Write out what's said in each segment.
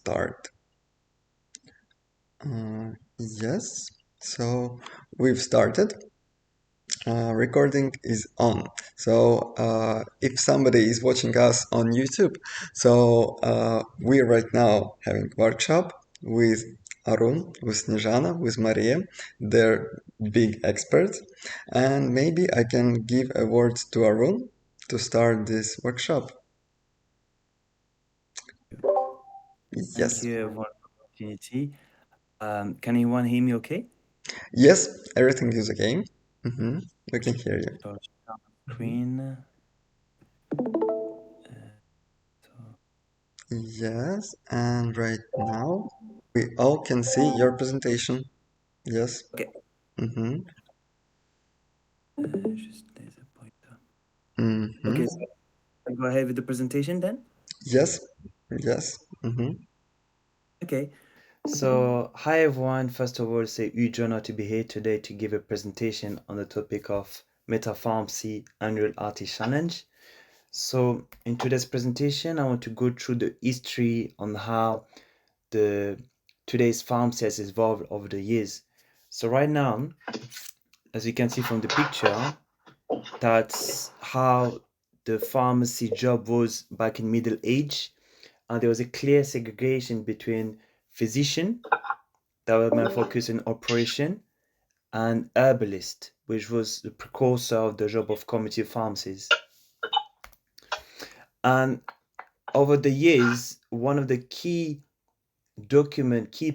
start. Yes, so we've started. Recording is on. So if somebody is watching us on YouTube, we're right now having workshop with Arun, with Snezhana, with Maria. They're big experts, and maybe I can give a word to Arun to start this workshop. Thank Yes. you for the opportunity. Can anyone hear me okay? Yes, everything is okay. Mm-hmm. We can hear you. So share screen. So, Yes, and right now we all can see your presentation. Yes. okay. Mm-hmm. Just there's a pointer. Mm-hmm. Okay, so I go ahead with the presentation then. Yes. Yes. Mm-hmm. Okay. So hi everyone. First of all, it's a huge honor to be here today to give a presentation on the topic of Meta Pharmacy Annual Artist Challenge. So in today's presentation, I want to go through the history on how the today's pharmacy has evolved over the years. So right now, as you can see from the picture, that's how the pharmacy job was back in Middle Age, and there was a clear segregation between physician that were more focused on operation and herbalist, which was the precursor of the job of community pharmacies. And over the years, one of the key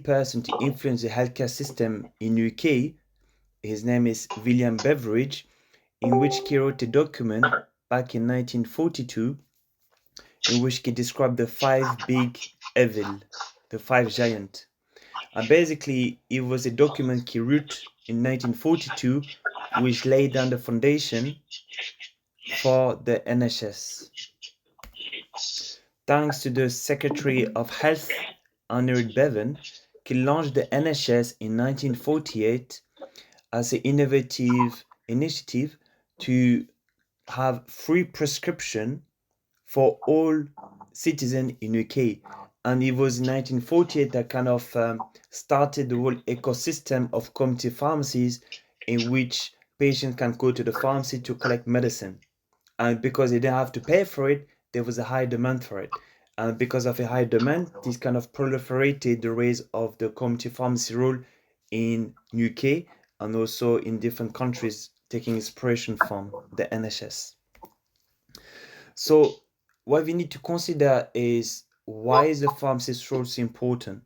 person to influence the healthcare system in UK, his name is William Beveridge, in which he wrote a document back in 1942 in which he described the five big evil, the five giant. And basically, it was a document he wrote in 1942 which laid down the foundation for the NHS. Thanks to the Secretary of Health, Honorary Bevan, he launched the NHS in 1948 as an innovative initiative to have free prescription for all citizens in UK. And it was in 1948 that kind of started the whole ecosystem of community pharmacies in which patients can go to the pharmacy to collect medicine. And because they didn't have to pay for it, there was a high demand for it. And because of a high demand, this kind of proliferated the rise of the community pharmacy role in UK and also in different countries taking inspiration from the NHS. So what we need to consider is why is the pharmacist role so important,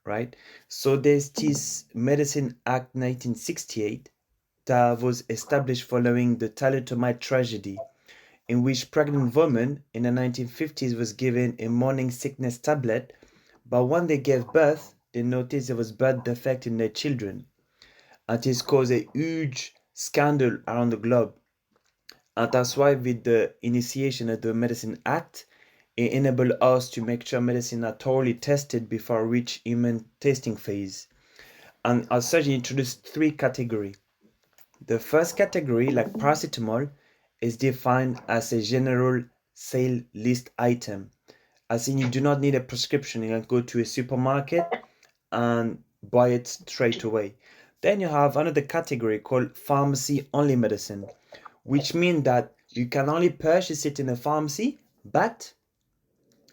right? So there's this Medicine Act 1968 that was established following the thalidomide tragedy, in which pregnant women in the 1950s was given a morning sickness tablet, but when they gave birth, they noticed there was birth defect in their children, and this caused a huge scandal around the globe. And that's why with the initiation of the Medicine Act, it enabled us to make sure medicine are thoroughly tested before reach human testing phase. And as such, it introduced three categories. The first category, like paracetamol, is defined as a general sale list item. As in, you do not need a prescription. You can go to a supermarket and buy it straight away. Then you have another category called pharmacy only medicine, which means that you can only purchase it in a pharmacy, but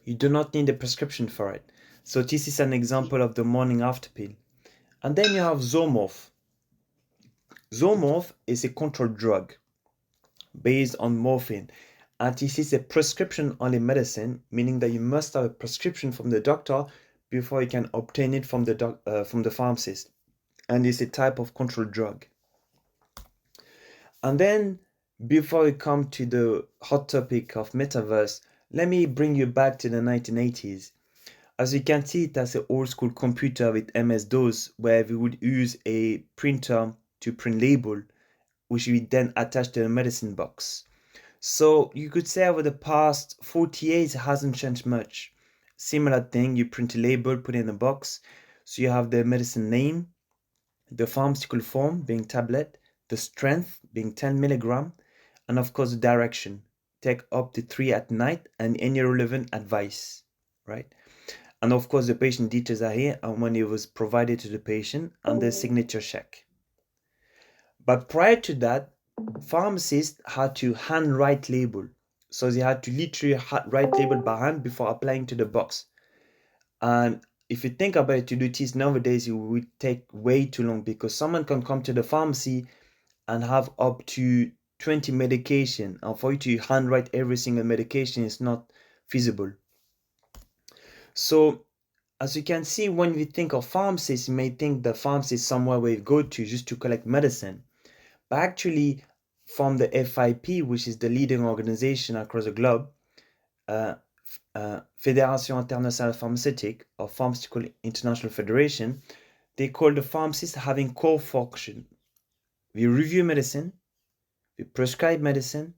you do not need a prescription for it. So this is an example of the morning after pill. And then you have Zomorph. Zomorph is a controlled drug based on morphine. And this is a prescription only medicine, meaning that you must have a prescription from the doctor before you can obtain it from the pharmacist. And it's a type of controlled drug. And then, before we come to the hot topic of metaverse, let me bring you back to the 1980s. As you can see, it has an old school computer with MS-DOS where we would use a printer to print label, which we then attach to the medicine box. So you could say over the past 40 years, it hasn't changed much. Similar thing, you print a label, put it in a box. So you have the medicine name, the pharmaceutical form being tablet, the strength being 10 milligram, and of course the direction. Take up to 3 at night and any relevant advice, right? And of course, the patient details are here and when it was provided to the patient and the signature check. But prior to that, pharmacists had to handwrite label. So they had to literally write label by hand before applying to the box. And if you think about it, to do this nowadays, it would take way too long because someone can come to the pharmacy and have up to 20 medication. And for you to handwrite every single medication is not feasible. So as you can see, when we think of pharmacists, you may think the pharmacy is somewhere where you go to just to collect medicine. But actually, from the FIP, which is the leading organization across the globe, uh, Fédération Internationale Pharmaceutique, or Pharmaceutical International Federation, they call the pharmacist having core function. We review medicine, we prescribe medicine,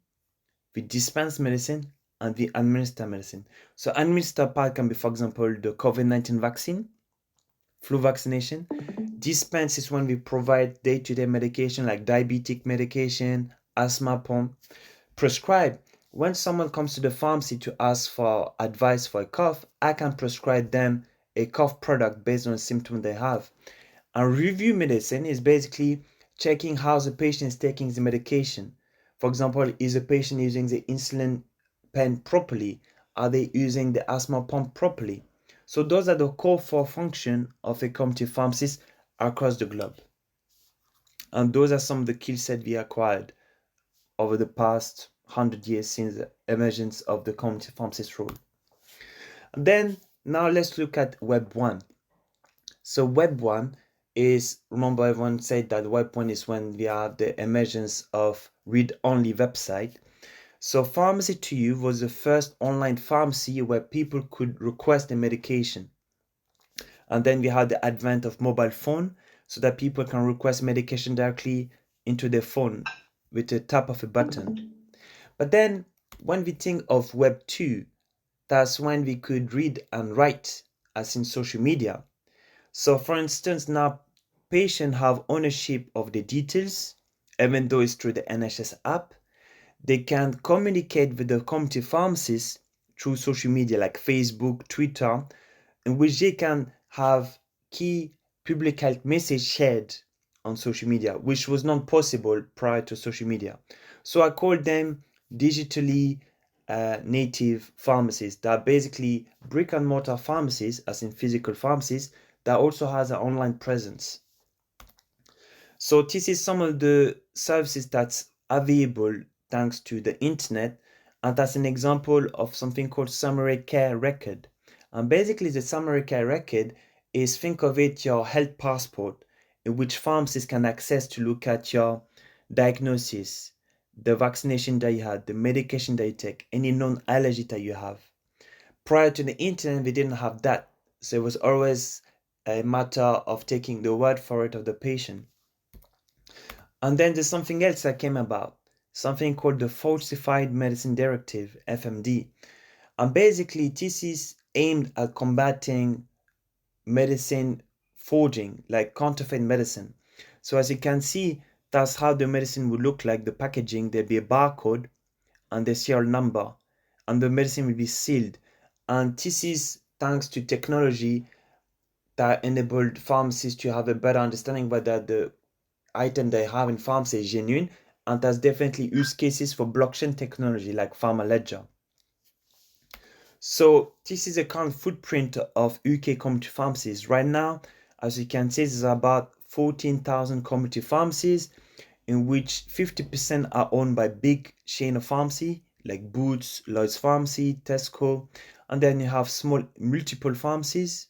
we dispense medicine, and we administer medicine. So administer part can be, for example, the COVID-19 vaccine, flu vaccination. Dispense is when we provide day-to-day medication like diabetic medication, asthma pump. Prescribe, when someone comes to the pharmacy to ask for advice for a cough, I can prescribe them a cough product based on the symptom they have. And review medicine is basically checking how the patient is taking the medication. For example, is the patient using the insulin pen properly? Are they using the asthma pump properly? So those are the core four functions of a community pharmacist across the globe. And those are some of the skill sets we acquired over the past 100 years since the emergence of the community pharmacist role. And then now let's look at Web 1. So Web 1 is, remember everyone said that Web 1 is when we have the emergence of read-only website. So Pharmacy to You was the first online pharmacy where people could request a medication. And then we had the advent of mobile phone so that people can request medication directly into their phone with a tap of a button. But then when we think of Web 2, that's when we could read and write, as in social media. So for instance, now patients have ownership of the details, even though it's through the NHS app. They can communicate with the community pharmacists through social media like Facebook, Twitter, in which they can have key public health message shared on social media, which was not possible prior to social media. So I call them digitally native pharmacies that are basically brick and mortar pharmacies, as in physical pharmacies, that also has an online presence. So this is some of the services that's available thanks to the internet, and that's an example of something called summary care record. And basically the summary care record is, think of it, your health passport, in which pharmacists can access to look at your diagnosis, the vaccination that you had, the medication that you take, any known allergy that you have. Prior to the internet, we didn't have that. So it was always a matter of taking the word for it of the patient. And then there's something else that came about, something called the Falsified Medicine Directive, FMD. And basically, this is aimed at combating medicine forging, like counterfeit medicine. So as you can see, that's how the medicine would look like, the packaging. There'd be a barcode and the serial number, and the medicine will be sealed. And this is thanks to technology that enabled pharmacists to have a better understanding whether the item they have in pharmacy is genuine, and there's definitely use cases for blockchain technology like Pharma Ledger. So this is a current footprint of UK community pharmacies. Right now, as you can see, there's about 14,000 community pharmacies, in which 50% are owned by big chain of pharmacy like Boots, Lloyd's Pharmacy, Tesco, and then you have small multiple pharmacies,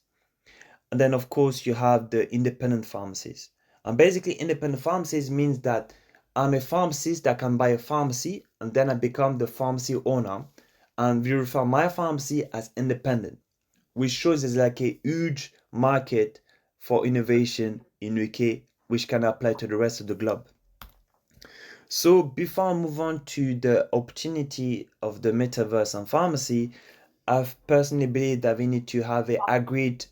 and then of course you have the independent pharmacies. And basically independent pharmacies means that I'm a pharmacist that can buy a pharmacy and then I become the pharmacy owner, and we refer my pharmacy as independent, which shows there's like a huge market for innovation in UK, which can apply to the rest of the globe. So before I move on to the opportunity of the metaverse and pharmacy, I've personally believed that we need to have a agreed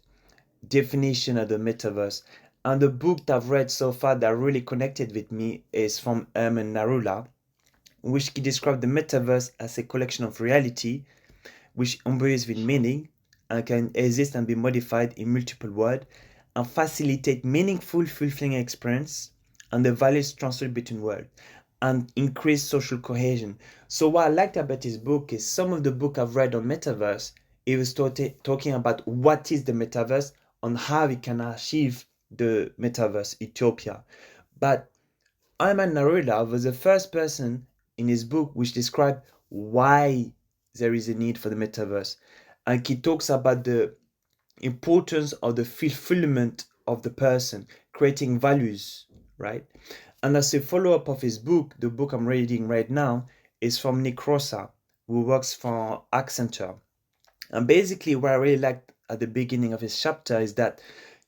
definition of the metaverse. And the book that I've read so far that really connected with me is from Aruna Nadarasa, which described the metaverse as a collection of reality which embodies with meaning and can exist and be modified in multiple words and facilitate meaningful, fulfilling experience and the values transferred between worlds and increase social cohesion. So what I liked about his book is some of the book I've read on metaverse, it was talking about what is the metaverse, on how we can achieve the metaverse utopia. But Aruna Nadarasa was the first person in his book which described why there is a need for the metaverse. And he talks about the importance of the fulfillment of the person, creating values, right? And as a follow-up of his book, the book I'm reading right now is from Nick Rosa, who works for Accenture. And basically, what I really liked at the beginning of his chapter is that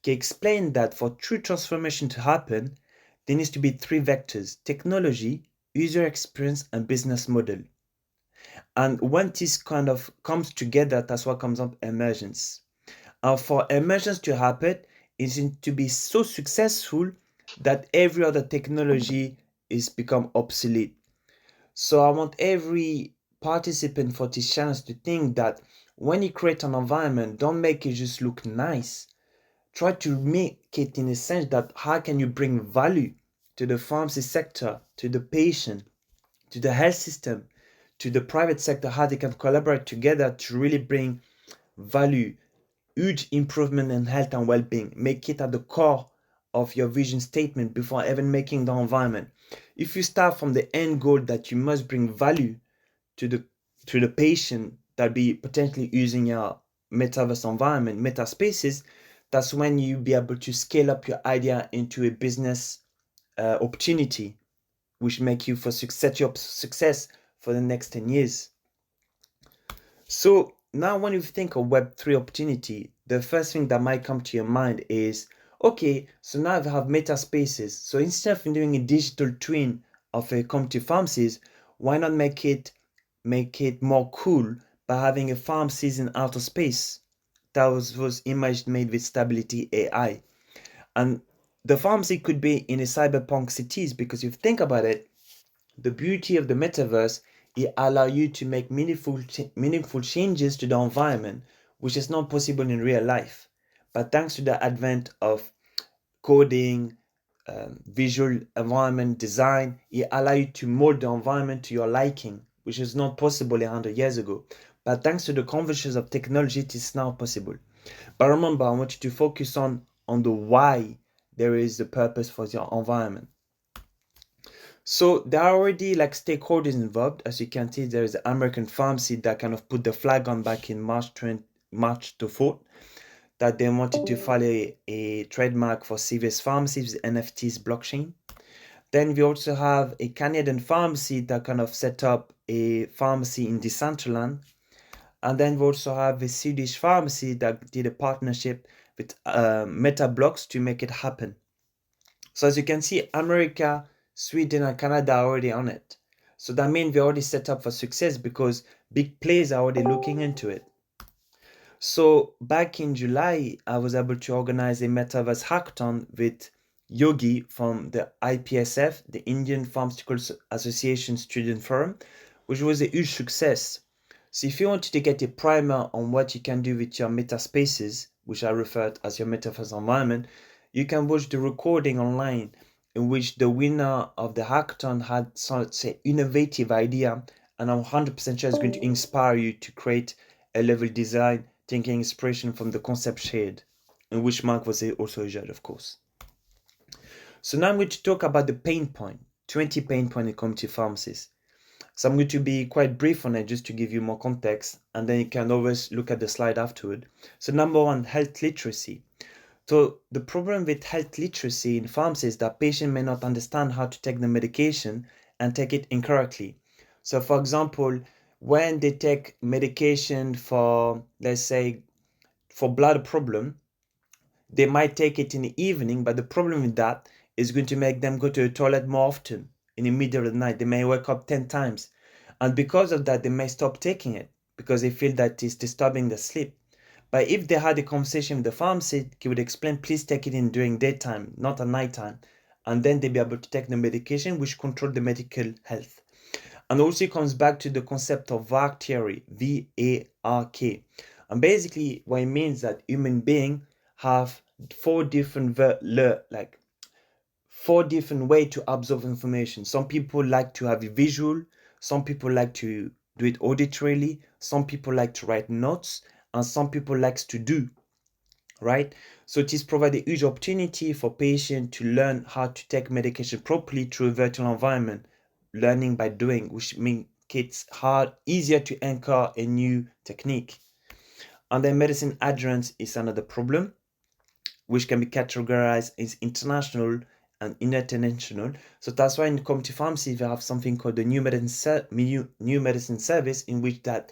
he explained that for true transformation to happen, there needs to be three vectors: technology, user experience, and business model. And when this kind of comes together, that's what comes up emergence. And for emergence to happen, it needs to be so successful that every other technology is become obsolete. So I want every participant for this challenge to think that when you create an environment, don't make it just look nice. Try to make it in a sense that how can you bring value to the pharmacy sector, to the patient, to the health system, to the private sector, how they can collaborate together to really bring value, huge improvement in health and well-being. Make it at the core of your vision statement before even making the environment. If you start from the end goal that you must bring value to the patient that be potentially using your metaverse environment, meta spaces, that's when you be able to scale up your idea into a business opportunity, which make you for set you up success for the next 10 years. So now when you think of Web3 opportunity, the first thing that might come to your mind is, okay, so now I have meta spaces. So instead of doing a digital twin of a community pharmacies, why not make it more cool by having a pharmacies in outer space? That was image made with Stability AI. And the pharmacy could be in a cyberpunk cities, because if you think about it, the beauty of the metaverse, it allows you to make meaningful changes to the environment, which is not possible in real life. But thanks to the advent of coding, visual environment design, it allows you to mold the environment to your liking, which is not possible 100 years ago. But thanks to the conversions of technology, it is now possible. But remember, I want you to focus on the why there is the purpose for your environment. So there are already like stakeholders involved. As you can see, there is the American pharmacy that kind of put the flag on back in March the 4th, that they wanted to file a trademark for CVS pharmacies, NFTs blockchain. Then we also have a Canadian pharmacy that kind of set up a pharmacy in Decentraland. And then we also have a Swedish pharmacy that did a partnership with Meta Blocks to make it happen. So as you can see, America, Sweden, and Canada are already on it. So that means we're already set up for success because big players are already looking into it. So back in July, I was able to organize a metaverse hackathon with Yogi from the IPSF, the Indian Pharmaceutical Association Student Forum, which was a huge success. So if you wanted to get a primer on what you can do with your meta spaces, which I referred as your metaverse environment, you can watch the recording online in which the winner of the hackathon had such an innovative idea, and I'm 100% sure it's going to inspire you to create a level design, taking inspiration from the concept shared, in which Mark was also a judge, of course. So now I'm going to talk about the pain point, 20 pain points in community pharmacies. So I'm going to be quite brief on it just to give you more context, and then you can always look at the slide afterward. So number one, health literacy. So the problem with health literacy in pharmacy is that patients may not understand how to take the medication and take it incorrectly. So for example, when they take medication for, let's say, for blood problem, they might take it in the evening, but the problem with that is going to make them go to the toilet more often in the middle of the night. They may wake up 10 times. And because of that, they may stop taking it because they feel that it's disturbing the sleep. But if they had a conversation with the pharmacist, he would explain, please take it in during daytime, not at nighttime. And then they'll be able to take the medication, which control the medical health. And also it comes back to the concept of VARK theory, VARK. And basically, what it means that human beings have four different like four different ways to absorb information. Some people like to have a visual, some people like to do it auditorily, some people like to write notes, and some people likes to do, right? So it is provide a huge opportunity for patients to learn how to take medication properly through a virtual environment, learning by doing, which makes it hard, easier to anchor a new technique. And then medicine adherence is another problem, which can be categorized as international and international. So that's why in community pharmacy, we have something called the new medicine service, in which that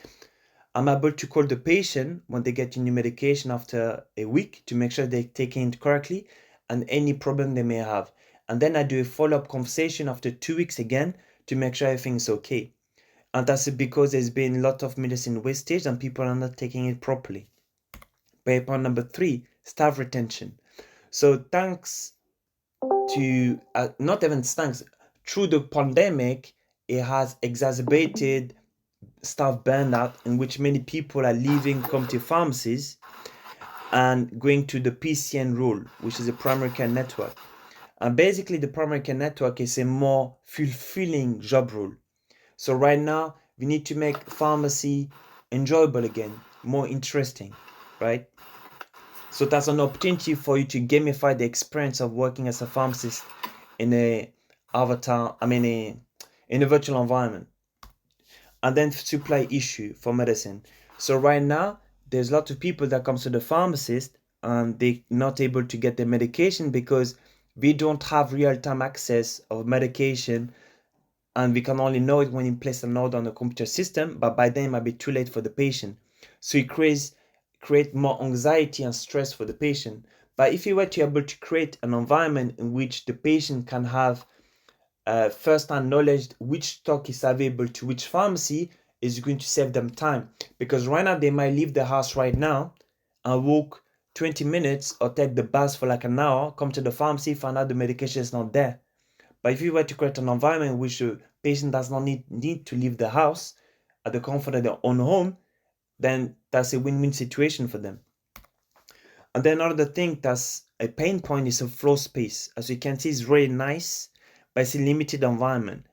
I'm able to call the patient when they get new medication after a week to make sure they're taking it correctly and any problem they may have. And then I do a follow-up conversation after 2 weeks again to make sure everything's okay. And that's because there's been a lot of medicine wastage and people are not taking it properly. Paper number 3, staff retention. So thanks to, not even thanks, through the pandemic, it has exacerbated staff burnout, in which many people are leaving community pharmacies and going to the PCN role, which is a primary care network. And basically, the primary care network is a more fulfilling job role. So right now, we need to make pharmacy enjoyable again, more interesting, right? So that's an opportunity for you to gamify the experience of working as a pharmacist in a avatar, in a virtual environment. And then supply issue for medicine. So right now, there's lots of people that comes to the pharmacist and they're not able to get their medication because we don't have real-time access of medication, and we can only know it when you place an order on the computer system, but by then it might be too late for the patient. So it create more anxiety and stress for the patient. But if you were to be able to create an environment in which the patient can have first-hand knowledge which stock is available to which pharmacy, is going to save them time, because right now they might leave the house right now and walk 20 minutes or take the bus for like an hour, come to the pharmacy, find out the medication is not there. But if you were to create an environment in which the patient does not need to leave the house at the comfort of their own home, then that's a win-win situation for them. And then another thing that's a pain point is a floor space. As you can see, it's really nice, but it's a limited environment.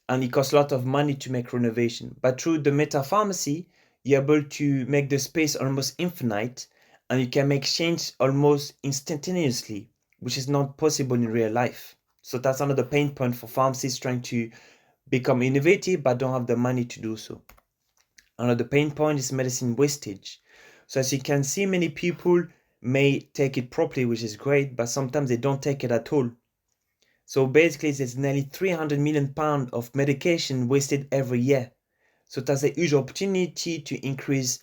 And it costs a lot of money to make renovation. But through the meta pharmacy, you're able to make the space almost infinite, and you can make change almost instantaneously, which is not possible in real life. So that's another pain point for pharmacists trying to become innovative but don't have the money to do so. Another pain point is medicine wastage. So as you can see, many people may take it properly, which is great, but sometimes they don't take it at all. So basically, there's nearly 300 million pounds of medication wasted every year. So that's a huge opportunity to increase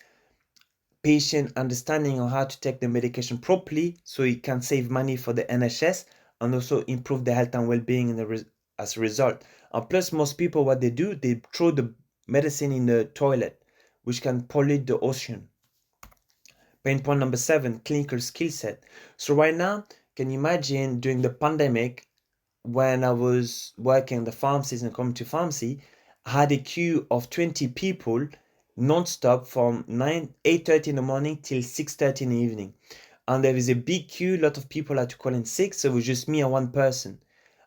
patient understanding on how to take the medication properly, so it can save money for the NHS and also improve the health and well-being as a result. And plus, most people, what they do, they throw the medicine in the toilet, which can pollute the ocean. Pain point number 7, clinical skill set. So right now, can you imagine during the pandemic, when I was working in the pharmacies and community pharmacy, I had a queue of 20 people non-stop from 8:30 in the morning till 6:30 in the evening. And there is a big queue, a lot of people had to call in sick, so it was just me and one person.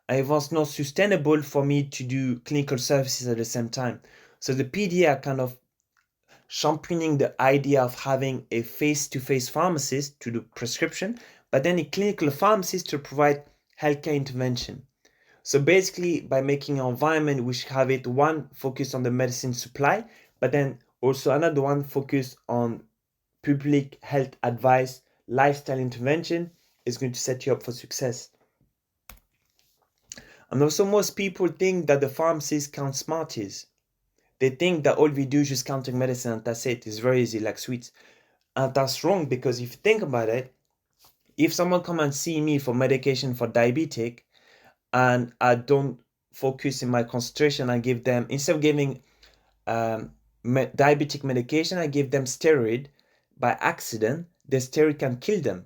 And it was not sustainable for me to do clinical services at the same time. So the PDA are kind of championing the idea of having a face-to-face pharmacist to do prescription, but then a clinical pharmacist to provide healthcare intervention. So basically, by making an environment which have it one focused on the medicine supply, but then also another one focused on public health advice, lifestyle intervention, is going to set you up for success. And also, most people think that the pharmacists count Smarties. They think that all we do is just counting medicine and that's it. It's very easy, like sweets. And that's wrong, because if you think about it, if someone come and see me for medication for diabetic, and I don't focus in my concentration, I give them, instead of giving diabetic medication, I give them steroid. By accident, the steroid can kill them.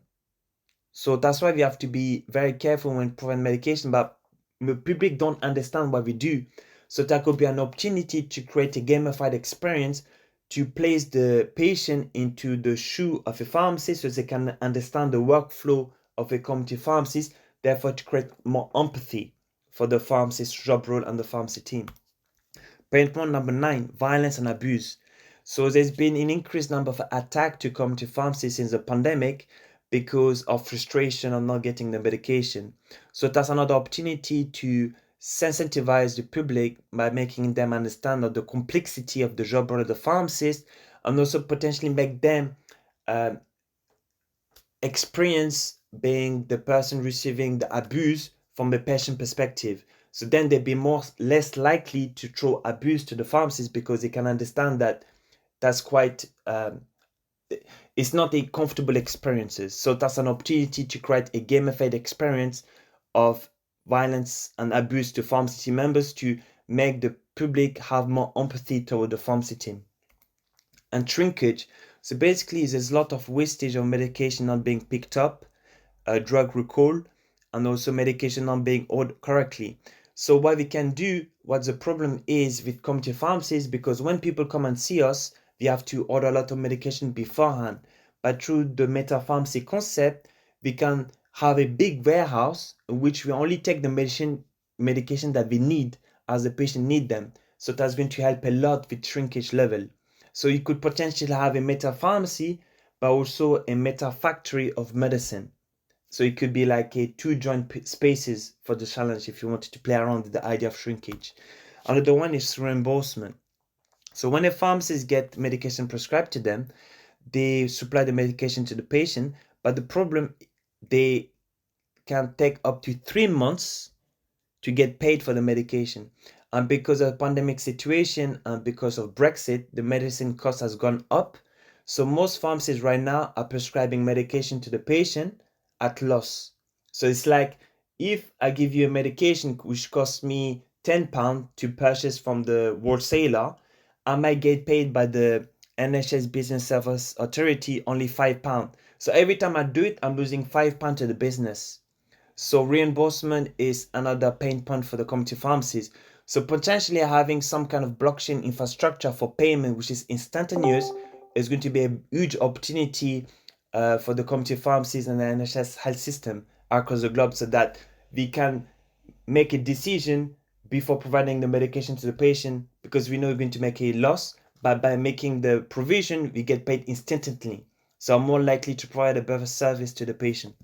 So that's why we have to be very careful when providing medication, but the public don't understand what we do. So that could be an opportunity to create a gamified experience to place the patient into the shoe of a pharmacist so they can understand the workflow of a community pharmacist, therefore to create more empathy for the pharmacist job role and the pharmacy team. Point number 9, violence and abuse. So there's been an increased number of attacks to community pharmacies since the pandemic because of frustration of not getting the medication. So that's another opportunity to sensitize the public by making them understand of the complexity of the job role of the pharmacist, and also potentially make them experience being the person receiving the abuse from a patient perspective. So then they'd be less likely to throw abuse to the pharmacist because they can understand that that's quite it's not a comfortable experiences. So that's an opportunity to create a gamified experience of violence and abuse to pharmacy members to make the public have more empathy toward the pharmacy team. And shrinkage. So basically, there's a lot of wastage of medication not being picked up, drug recall, and also medication not being ordered correctly. So what we can do, what the problem is with community pharmacies, because when people come and see us, we have to order a lot of medication beforehand. But through the meta pharmacy concept, we can have a big warehouse in which we only take the medication that we need as the patient need them. So that's going to help a lot with shrinkage level. So you could potentially have a meta pharmacy, but also a meta factory of medicine. So it could be like a two joint spaces for the challenge if you wanted to play around with the idea of shrinkage. Another one is reimbursement. So when a pharmacist get medication prescribed to them, they supply the medication to the patient, but the problem, they can take up to 3 months to get paid for the medication. And because of the pandemic situation and because of Brexit, the medicine cost has gone up. So most pharmacies right now are prescribing medication to the patient at loss. So it's like if I give you a medication which costs me £10 to purchase from the wholesaler, I might get paid by the NHS Business Service Authority only £5. So every time I do it, I'm losing £5 to the business. So reimbursement is another pain point for the community pharmacies. So potentially having some kind of blockchain infrastructure for payment, which is instantaneous, is going to be a huge opportunity for the community pharmacies and the NHS health system across the globe, so that we can make a decision before providing the medication to the patient, because we know we're going to make a loss, but by making the provision, we get paid instantly. So I'm more likely to provide a better service to the patient.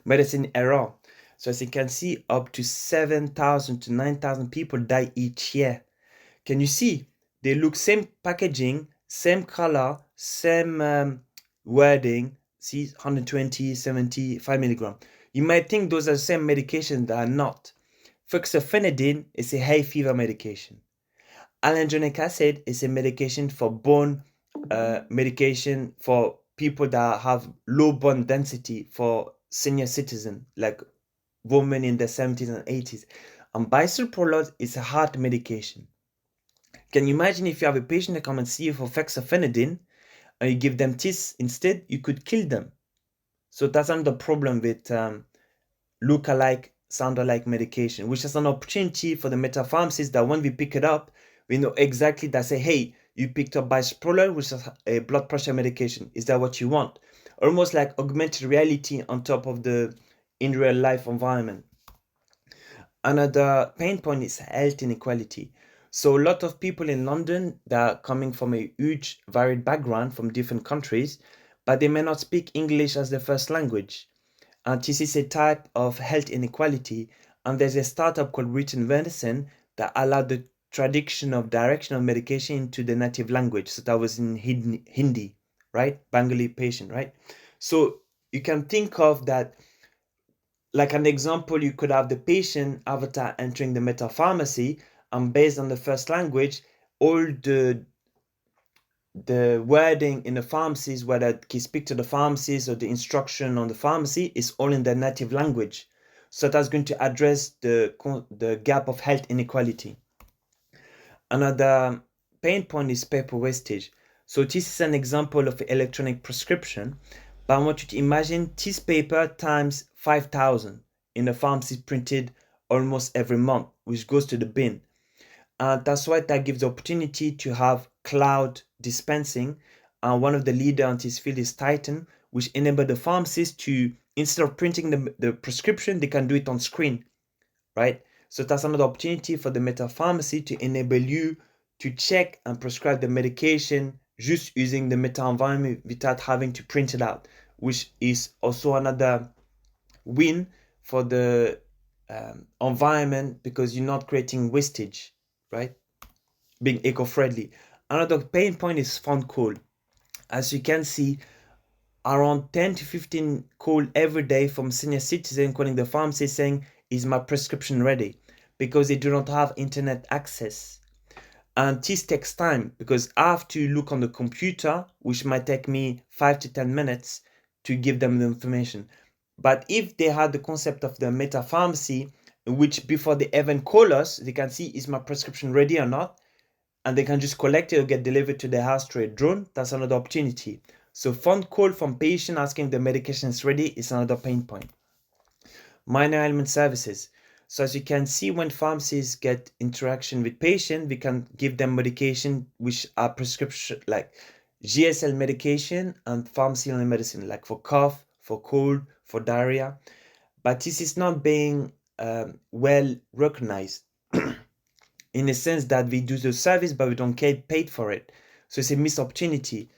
Medicine error. So as you can see, up to 7,000 to 9,000 people die each year. Can you see? They look same packaging, same color, same wording. See, 120, 70, 5 milligram. You might think those are the same medications that are not. Fexofenadine is a hay fever medication. Alendronic acid is a medication for bone medication for people that have low bone density, for senior citizen, like women in their 70s and 80s. And bisoprolol is a heart medication. Can you imagine if you have a patient that come and see you for fexofenadine and you give them this instead, you could kill them. So that's another problem with look-alike, sound-alike medication, which is an opportunity for the meta pharmacists that when we pick it up, we know exactly that, say, hey, you picked up bisoprolol, which is a blood pressure medication. Is that what you want? Almost like augmented reality on top of the in real life environment. Another pain point is health inequality. So a lot of people in London that are coming from a huge varied background from different countries, but they may not speak English as their first language. And this is a type of health inequality. And there's a startup called Written Medicine that allowed the tradition of directional medication into the native language. So that was in Hindi, right? Bengali patient, right? So you can think of that like an example. You could have the patient avatar entering the meta pharmacy, and based on the first language, all the wording in the pharmacies, whether he speak to the pharmacist or the instruction on the pharmacy, is all in their native language. So that's going to address the gap of health inequality. Another pain point is paper wastage. So this is an example of electronic prescription, but I want you to imagine this paper times 5,000 in the pharmacy printed almost every month, which goes to the bin. That's why that gives the opportunity to have cloud dispensing. One of the leaders on this field is Titan, which enable the pharmacist to, instead of printing the prescription, they can do it on screen, right? So that's another opportunity for the meta pharmacy to enable you to check and prescribe the medication just using the meta environment without having to print it out, which is also another win for the environment because you're not creating wastage, right? Being eco-friendly. Another pain point is phone call. As you can see, around 10 to 15 call every day from senior citizens calling the pharmacy saying, is my prescription ready? Because they do not have internet access. And this takes time because I have to look on the computer, which might take me 5 to 10 minutes to give them the information. But if they had the concept of the meta pharmacy, in which before they even call us, they can see, is my prescription ready or not? And they can just collect it or get delivered to their house through a drone. That's another opportunity. So phone call from patient asking the medication is ready is another pain point. Minor ailment services. So as you can see, when pharmacies get interaction with patient, we can give them medication which are prescription, like GSL medication and pharmacy only medicine, like for cough, for cold, for diarrhea. But this is not being well recognized in the sense that we do the service, but we don't get paid for it. So it's a missed opportunity.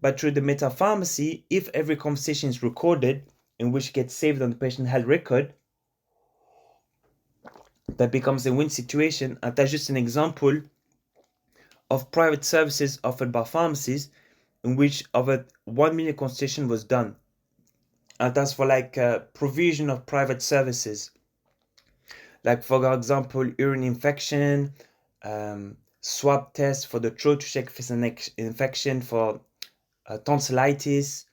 But through the meta pharmacy, if every conversation is recorded, in which gets saved on the patient health record, that becomes a win situation. And that's just an example of private services offered by pharmacies in which over 1 million consultation was done. And that's for like provision of private services. Like for example, urine infection, swab test for the throat to check if it's an infection, for tonsillitis,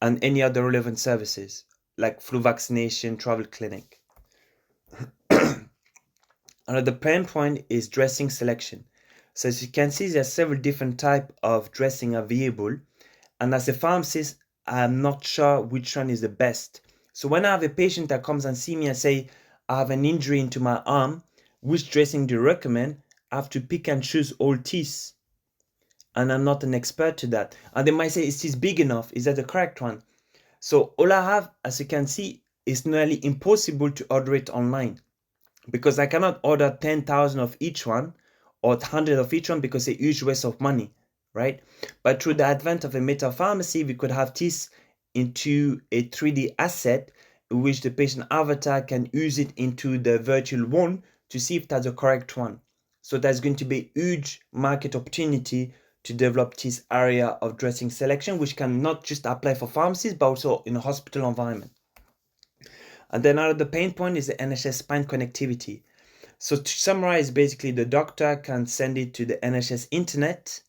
and any other relevant services like flu vaccination, travel clinic. Another pain point is dressing selection. So as you can see, there are several different types of dressing available, and as a pharmacist, I'm not sure which one is the best. So when I have a patient that comes and see me and say, I have an injury into my arm, which dressing do you recommend? I have to pick and choose all teeth, and I'm not an expert to that. And they might say, is this big enough? Is that the correct one? So all I have, as you can see, is nearly impossible to order it online because I cannot order 10,000 of each one or 100 of each one because it's a huge waste of money, right? But through the advent of a meta pharmacy, we could have this into a 3D asset in which the patient avatar can use it into the virtual one to see if that's the correct one. So there's going to be a huge market opportunity to develop this area of dressing selection, which can not just apply for pharmacies, but also in a hospital environment. And then another pain point is the NHS spine connectivity. So to summarize, basically the doctor can send it to the NHS internet,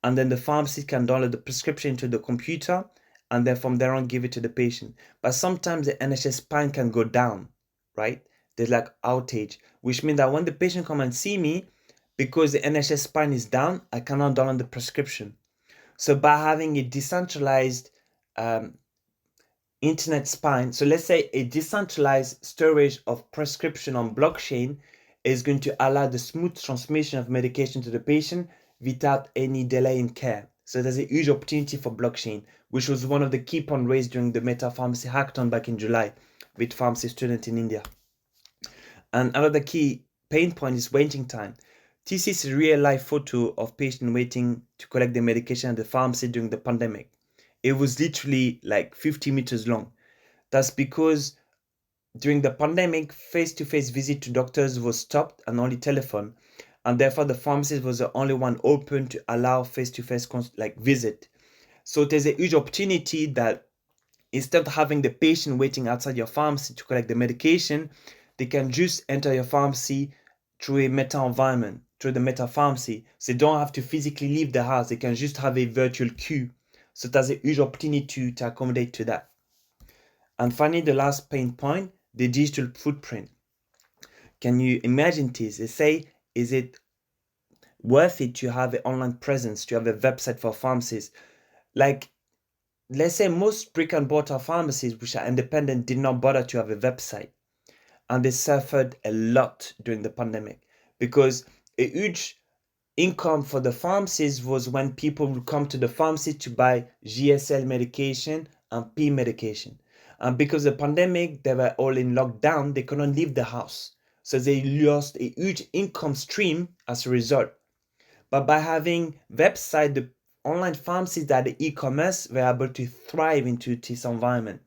and then the pharmacist can download the prescription to the computer, and then from there on give it to the patient. But sometimes the NHS spine can go down, right? There's like outage, which means that when the patient come and see me, because the NHS spine is down, I cannot download the prescription. So by having a decentralized internet spine, so let's say a decentralized storage of prescription on blockchain is going to allow the smooth transmission of medication to the patient without any delay in care. So there's a huge opportunity for blockchain, which was one of the key points raised during the Meta Pharmacy Hackathon back in July with pharmacy students in India. And another key pain point is waiting time. This is a real life photo of patient waiting to collect the medication at the pharmacy during the pandemic. It was literally like 50 meters long. That's because during the pandemic, face-to-face visit to doctors was stopped and only telephone, and therefore the pharmacist was the only one open to allow face-to-face visit. So there's a huge opportunity that instead of having the patient waiting outside your pharmacy to collect the medication, they can just enter your pharmacy through a meta environment, through the meta pharmacy. So they don't have to physically leave the house. They can just have a virtual queue. So there's a huge opportunity to accommodate to that. And finally, the last pain point, the digital footprint. Can you imagine this? They say, is it worth it to have an online presence, to have a website for pharmacies? Like, let's say most brick and mortar pharmacies, which are independent, did not bother to have a website. And they suffered a lot during the pandemic because a huge income for the pharmacies was when people would come to the pharmacy to buy GSL medication and P medication. And because of the pandemic, they were all in lockdown, they couldn't leave the house. So they lost a huge income stream as a result. But by having website, the online pharmacies that the e-commerce were able to thrive into this environment.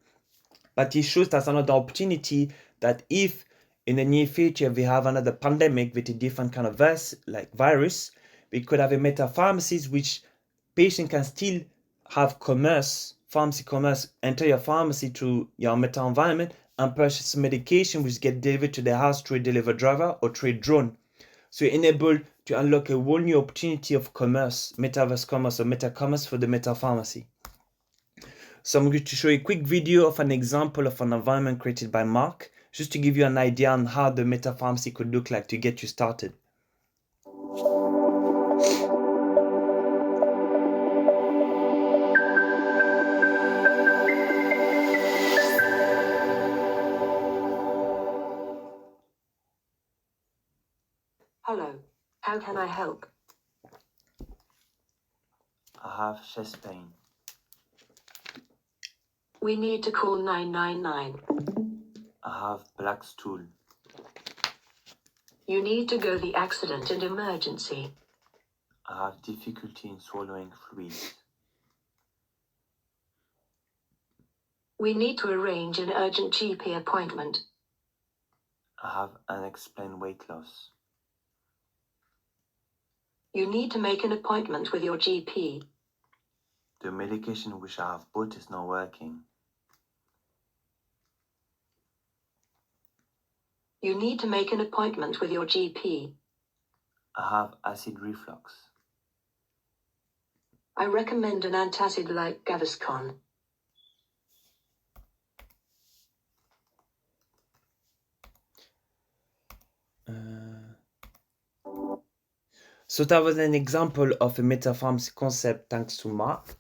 But it shows that's another opportunity that if in the near future we have another pandemic with a different kind of virus, we could have a meta pharmacies which patient can still have commerce, pharmacy commerce, enter your pharmacy through your meta environment and purchase medication which get delivered to their house through a delivery driver or through a drone. So you're enabled to unlock a whole new opportunity of commerce, metaverse commerce or meta commerce for the meta pharmacy. So I'm going to show you a quick video of an example of an environment created by Mark, just to give you an idea on how the meta pharmacy could look like to get you started. Hello, how can I help? I have chest pain. We need to call 999. I have black stool. You need to go the accident and emergency. I have difficulty in swallowing fluids. We need to arrange an urgent GP appointment. I have unexplained weight loss. You need to make an appointment with your GP. The medication which I have bought is not working. You need to make an appointment with your GP. I have acid reflux. I recommend an antacid like Gaviscon. So that was an example of a meta pharmacy concept thanks to Mark.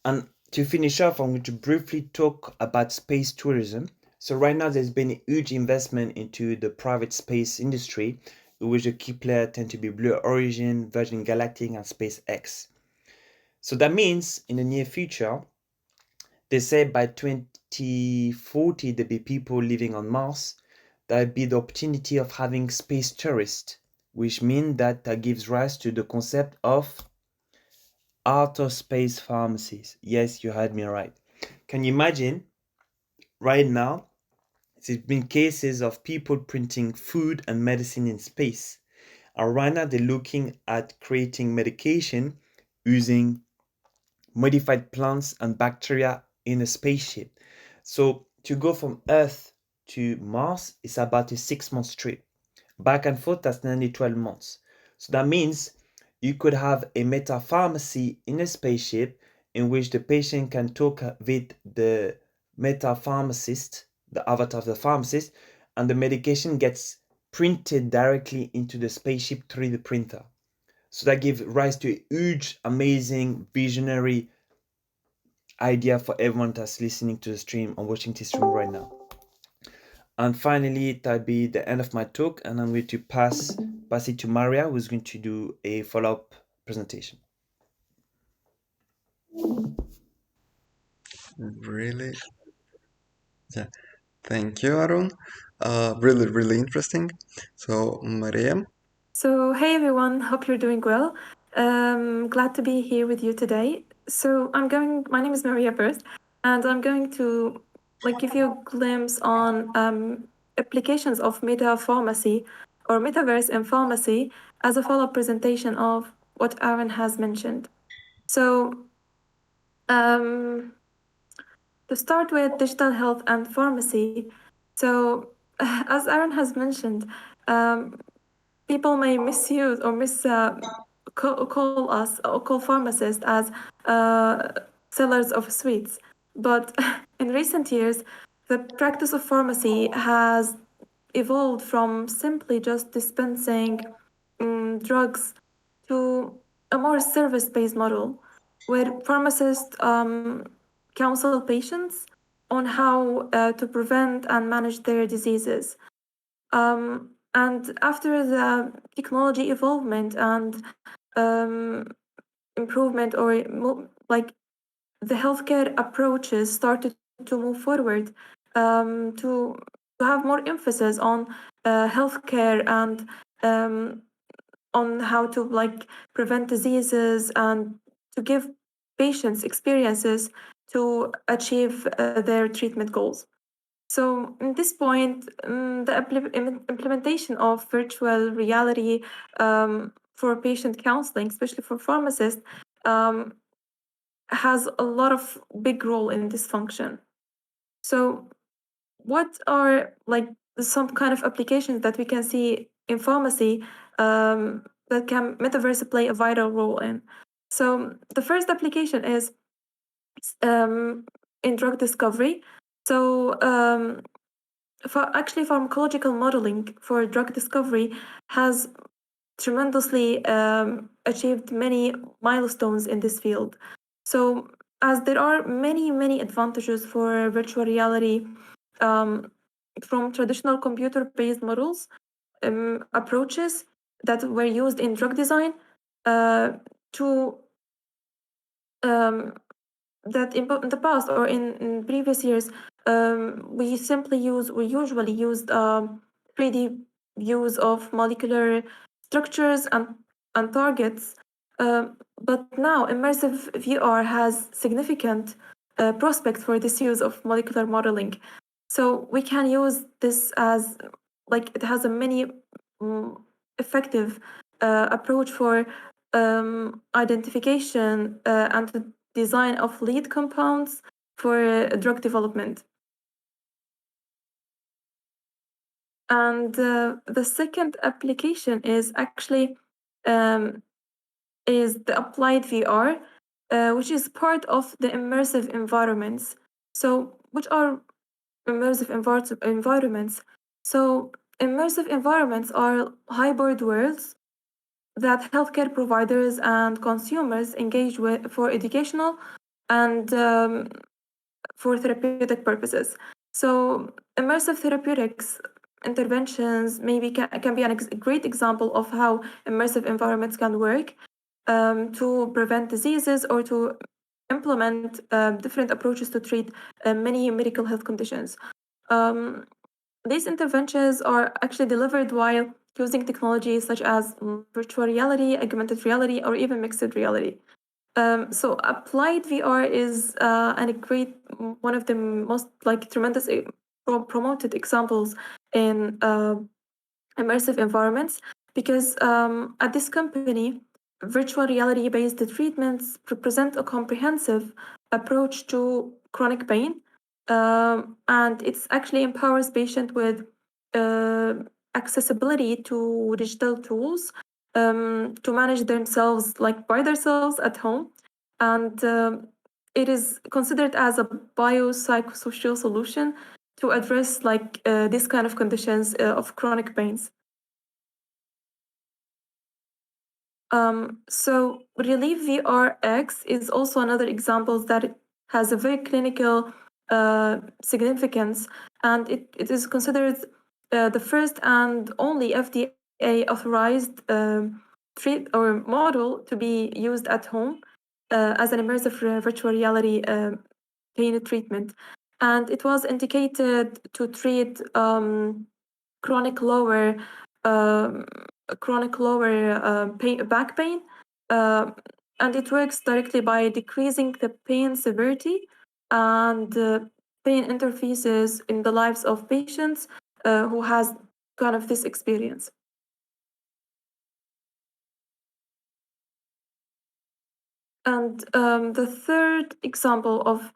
And to finish off, I'm going to briefly talk about space tourism. So right now there's been a huge investment into the private space industry, in which the key players tend to be Blue Origin, Virgin Galactic, and SpaceX. So that means in the near future, they say by 2040 there'll be people living on Mars. There'll be the opportunity of having space tourists, which means that gives rise to the concept of outer space pharmacies. Yes, you heard me right. Can you imagine right now? There's been cases of people printing food and medicine in space. And right now they're looking at creating medication using modified plants and bacteria in a spaceship. So to go from Earth to Mars is about a 6-month trip. Back and forth, that's nearly 12 months. So that means you could have a meta pharmacy in a spaceship in which the patient can talk with the meta pharmacist, the avatar of the pharmacist, and the medication gets printed directly into the spaceship through the printer. So that gives rise to a huge, amazing, visionary idea for everyone that's listening to the stream or watching this stream right now. And finally, that'll be the end of my talk, and I'm going to pass it to Maria, who's going to do a follow-up presentation. Really? Yeah. Thank you, Arun. Really, really interesting. So, Mariam? So, hey everyone, hope you're doing well. Glad to be here with you today. So, my name is Maria first, and I'm going to give you a glimpse on applications of meta pharmacy or metaverse in pharmacy as a follow-up presentation of what Aaron has mentioned. So, to start with digital health and pharmacy. So, as Aaron has mentioned, people may misuse or call us or call pharmacists as sellers of sweets. But in recent years, the practice of pharmacy has evolved from simply just dispensing drugs to a more service-based model where pharmacists counsel patients on how to prevent and manage their diseases. And after the technology evolvement and improvement, or like the healthcare approaches started to move forward, to have more emphasis on healthcare and on how to like prevent diseases and to give patients experiences to achieve their treatment goals. So at this point, the implementation of virtual reality for patient counseling, especially for pharmacists, has a lot of big role in this function. So what are like some kind of applications that we can see in pharmacy that can metaverse play a vital role in? So the first application is in drug discovery. So actually, pharmacological modeling for drug discovery has tremendously achieved many milestones in this field. So, as there are many advantages for virtual reality from traditional computer-based models approaches that were used in drug design to that in the past or in previous years, we usually used 3D views of molecular structures and targets. But now immersive VR has significant prospects for this use of molecular modeling. So we can use this as like it has a many effective approach for identification and the design of lead compounds for drug development. And the second application is actually is the applied VR, which is part of the immersive environments. So, which are immersive environments? So, immersive environments are hybrid worlds that healthcare providers and consumers engage with for educational and for therapeutic purposes. So, immersive therapeutics interventions maybe can be a great example of how immersive environments can work to prevent diseases or to implement different approaches to treat many medical health conditions. These interventions are actually delivered while using technologies such as virtual reality, augmented reality, or even mixed reality. So applied VR is a great one of the most like tremendous promoted examples in immersive environments because at this company, virtual reality based treatments represent a comprehensive approach to chronic pain, and it actually empowers patients with uh, accessibility to digital tools to manage themselves like by themselves at home, and it is considered as a biopsychosocial solution to address like this kind of conditions of chronic pains. So Relief VRX is also another example that it has a very clinical significance, and it is considered the first and only FDA authorized treat or model to be used at home as an immersive virtual reality pain treatment, and it was indicated to treat chronic lower um, back pain, uh, and it works directly by decreasing the pain severity and pain interfaces in the lives of patients who has kind of this experience. And the third example of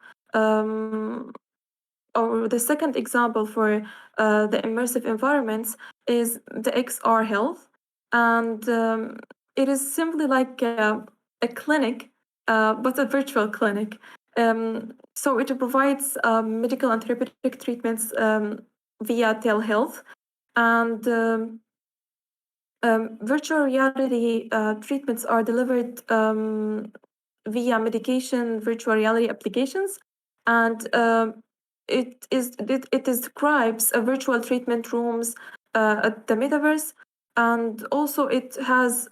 or the second example for the immersive environments is the XR Health. And it is simply like a clinic, but a virtual clinic. So it provides medical and therapeutic treatments via telehealth. And virtual reality treatments are delivered via medication virtual reality applications. And it describes virtual treatment rooms at the metaverse, and also it has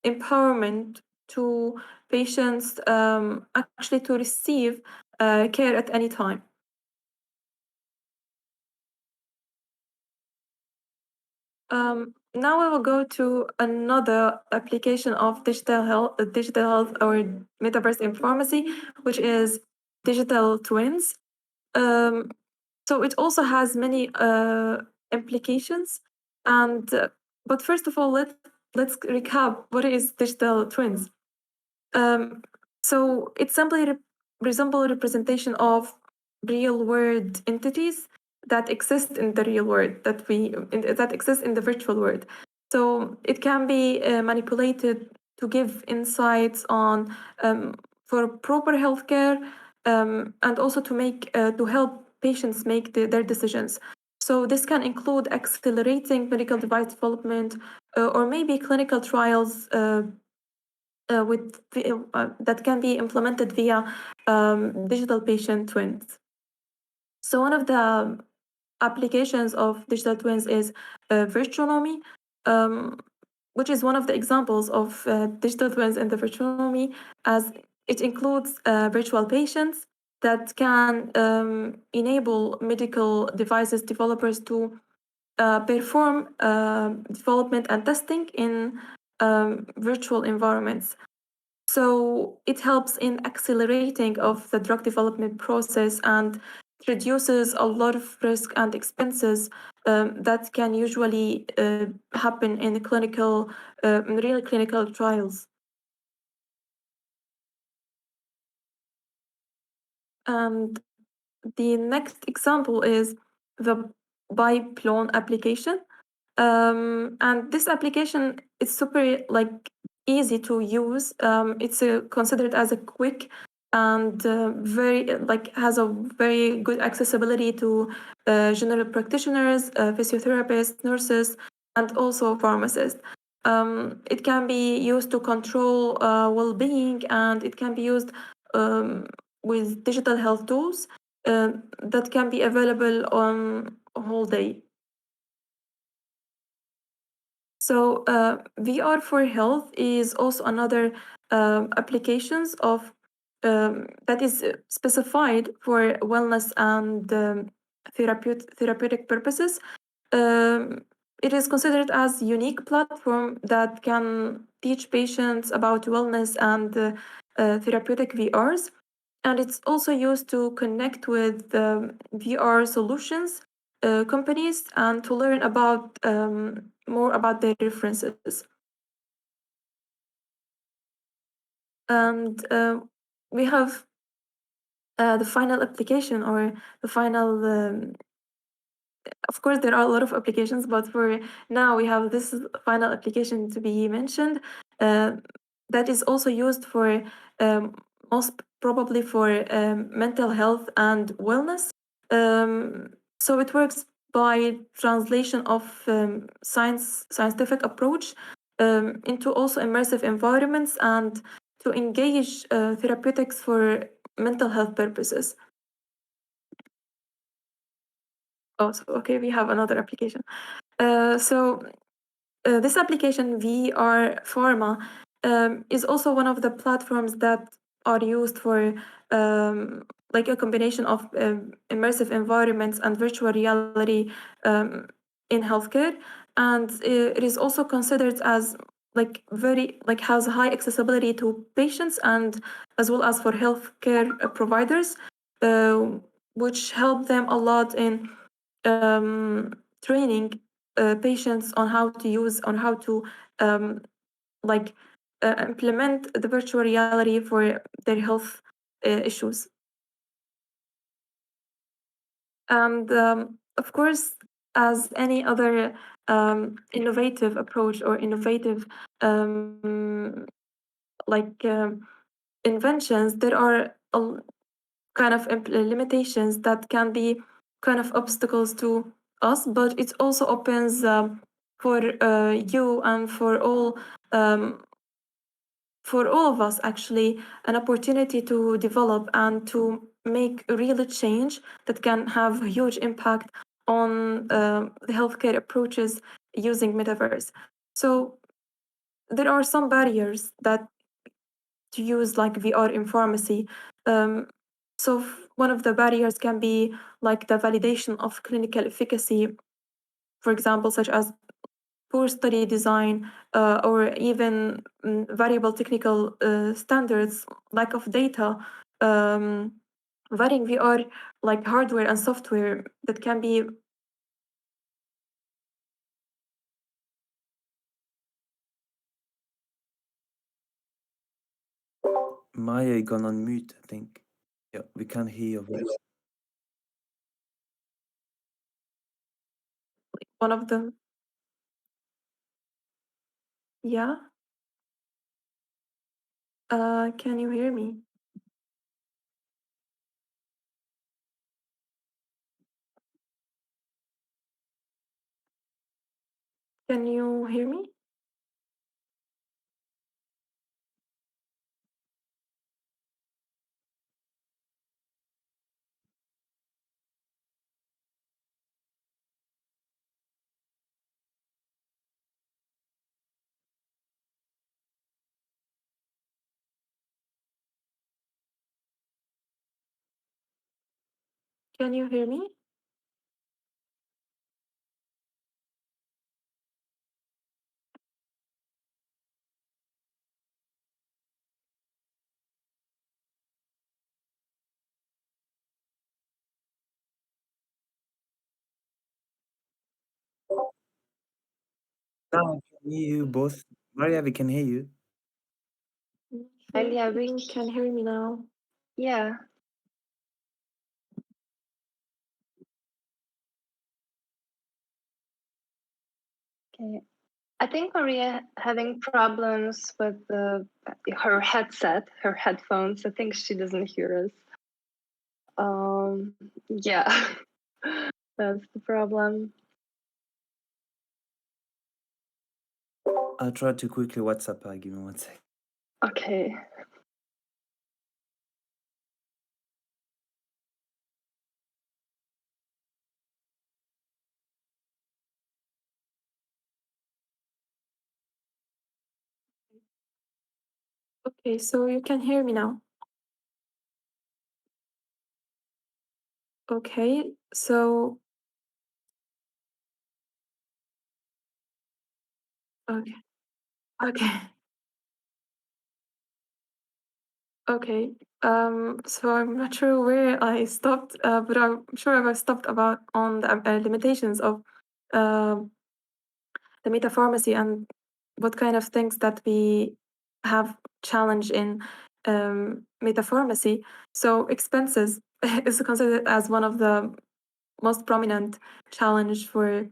empowerment to patients actually to receive care at any time. Now we will go to another application of digital health or metaverse in pharmacy, which is digital twins. So it also has many implications, and but first of all, let's recap what is digital twins. Um, so it's simply resemble representation of real world entities that exist in the real world that exist in the virtual world. So it can be manipulated to give insights on for proper healthcare and also to help patients make their decisions. So this can include accelerating medical device development or maybe clinical trials that can be implemented via digital patient twins. So one of the applications of digital twins is virtuonomy, um, which is one of the examples of digital twins in the virtuonomy, as it includes virtual patients that can enable medical devices developers to perform development and testing in virtual environments. So it helps in accelerating of the drug development process and reduces a lot of risk and expenses that can usually happen in real clinical trials. And the next example is the Biplone application. And this application is super easy to use. It's considered as a quick and very has a very good accessibility to general practitioners, physiotherapists, nurses, and also pharmacists. It can be used to control well-being, and it can be used with digital health tools that can be available on a whole day. So VR for health is also another applications of that is specified for wellness and therapeutic purposes. It is considered as unique platform that can teach patients about wellness and therapeutic VRs, and it's also used to connect with VR solutions companies and to learn about more about their differences. And we have the final application or the final of course there are a lot of applications, but for now we have this final application to be mentioned that is also used for most probably for mental health and wellness. So it works by translation of scientific approach into also immersive environments and to engage therapeutics for mental health purposes. Oh, so okay, we have another application. This application, VR Pharma, is also one of the platforms that are used for like a combination of immersive environments and virtual reality in healthcare, and it is also considered as has high accessibility to patients and as well as for healthcare providers, which help them a lot in training patients on how to use, on how to implement the virtual reality for their health issues. And of course, as any other innovative approach or innovative inventions, there are kind of limitations that can be kind of obstacles to us, but it also opens for you and for all of us actually an opportunity to develop and to make a real change that can have a huge impact on the healthcare approaches using metaverse. So there are some barriers that to use like VR in pharmacy. So one of the barriers can be like the validation of clinical efficacy, for example, such as poor study design or even variable technical standards, lack of data, varying VR like hardware and software that can be. Maya gone on mute, I think. Yeah, we can't hear your voice. One of them. Yeah. Can you hear me? Can you hear me? Can you hear me? Now I can hear you both. Maria, we can hear you. Sure you can hear me now. Yeah. Okay. I think Maria having problems with her headset, her headphones. I think she doesn't hear us. Yeah, that's the problem. I'll try to quickly WhatsApp her. Give me 1 sec. Okay. Okay, so you can hear me now. Okay, so okay, okay, okay. So I'm not sure where I stopped, but I'm sure I stopped about on the limitations of the meta pharmacy and what kind of things that we have challenge in meta pharmacy. So expenses is considered as one of the most prominent challenge for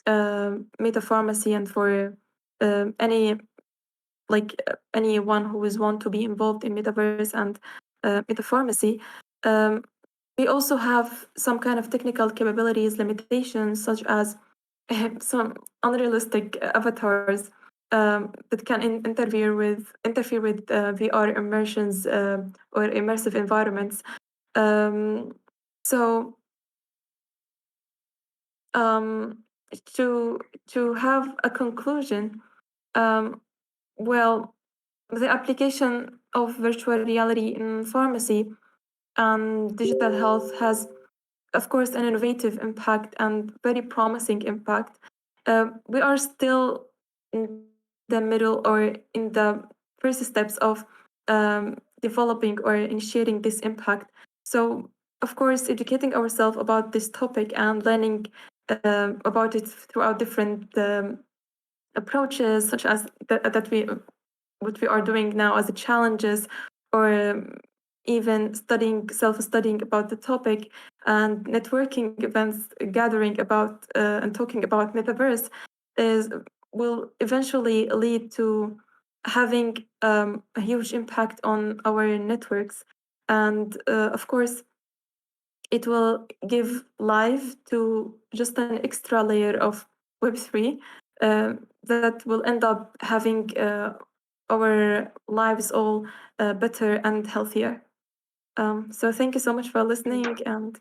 meta pharmacy and for any anyone who is want to be involved in metaverse and meta pharmacy. Um, we also have some kind of technical capabilities limitations, such as some unrealistic avatars that can interfere with VR immersions or immersive environments. Um, so um, to have a conclusion, well, the application of virtual reality in pharmacy and digital health has, of course, an innovative impact and very promising impact. We are still in the middle or in the first steps of developing or initiating this impact. So, of course, educating ourselves about this topic and learning about it throughout different approaches, such as that we what we are doing now as the challenges, or even self-studying about the topic, and networking events, gathering about and talking about metaverse, is will eventually lead to having a huge impact on our networks, and of course, it will give life to just an extra layer of Web3 that will end up having our lives all better and healthier. So thank you so much for listening, and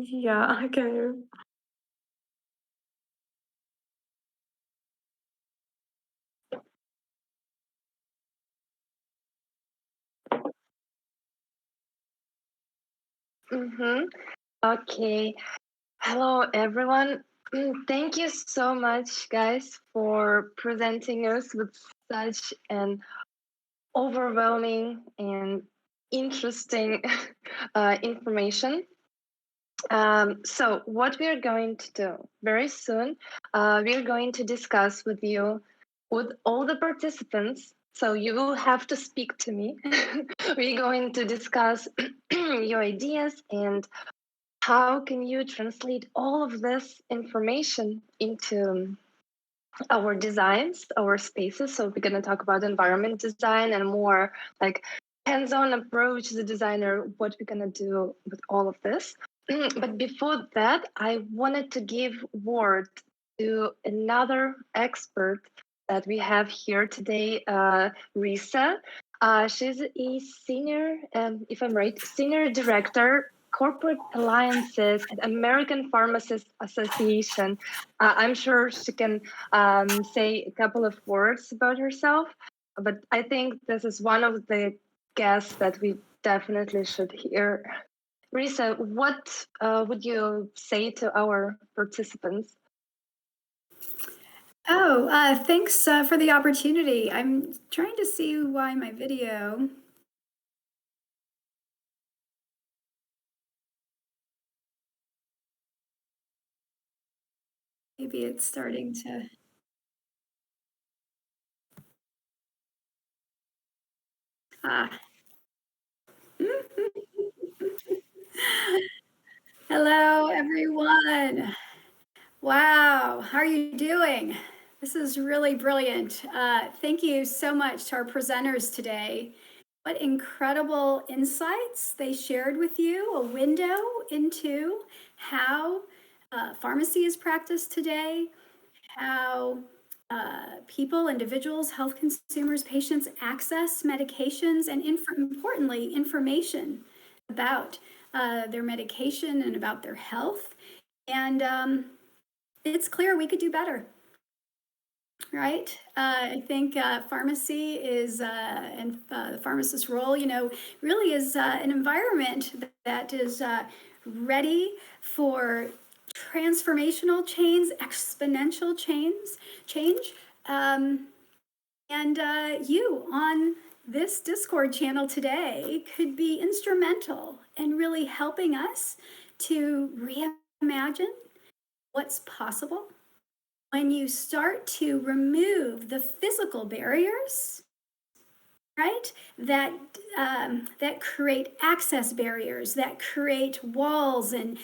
Yeah, okay. Okay. Hello, everyone. Thank you so much, guys, for presenting us with such an overwhelming and interesting information. So, what we are going to do very soon, we are going to discuss with you, with all the participants. So, you will have to speak to me. We're going to discuss your ideas and how can you translate all of this information into our designs, our spaces. So we're going to talk about environment design and more like hands-on approach as a designer, what we're going to do with all of this. But before that, I wanted to give word to another expert that we have here today, Risa. She's a senior, if I'm right, senior director, corporate alliances at American Pharmacists Association. I'm sure she can say a couple of words about herself, but I think this is one of the guests that we definitely should hear. Risa, what would you say to our participants? Oh, thanks for the opportunity. I'm trying to see why my video. Maybe it's starting to. Ah. Hello, everyone. Wow, how are you doing? This is really brilliant. Thank you so much to our presenters today. What incredible insights they shared with you, a window into how pharmacy is practiced today, how people, individuals, health consumers, patients access medications, and importantly, information about their medication and about their health. And it's clear we could do better, right? I think pharmacy is, and the pharmacist's role, really is an environment that is ready for transformational change, exponential change. And you on this Discord channel today could be instrumental in really helping us to reimagine what's possible when you start to remove the physical barriers, right? That create access barriers, that create walls, and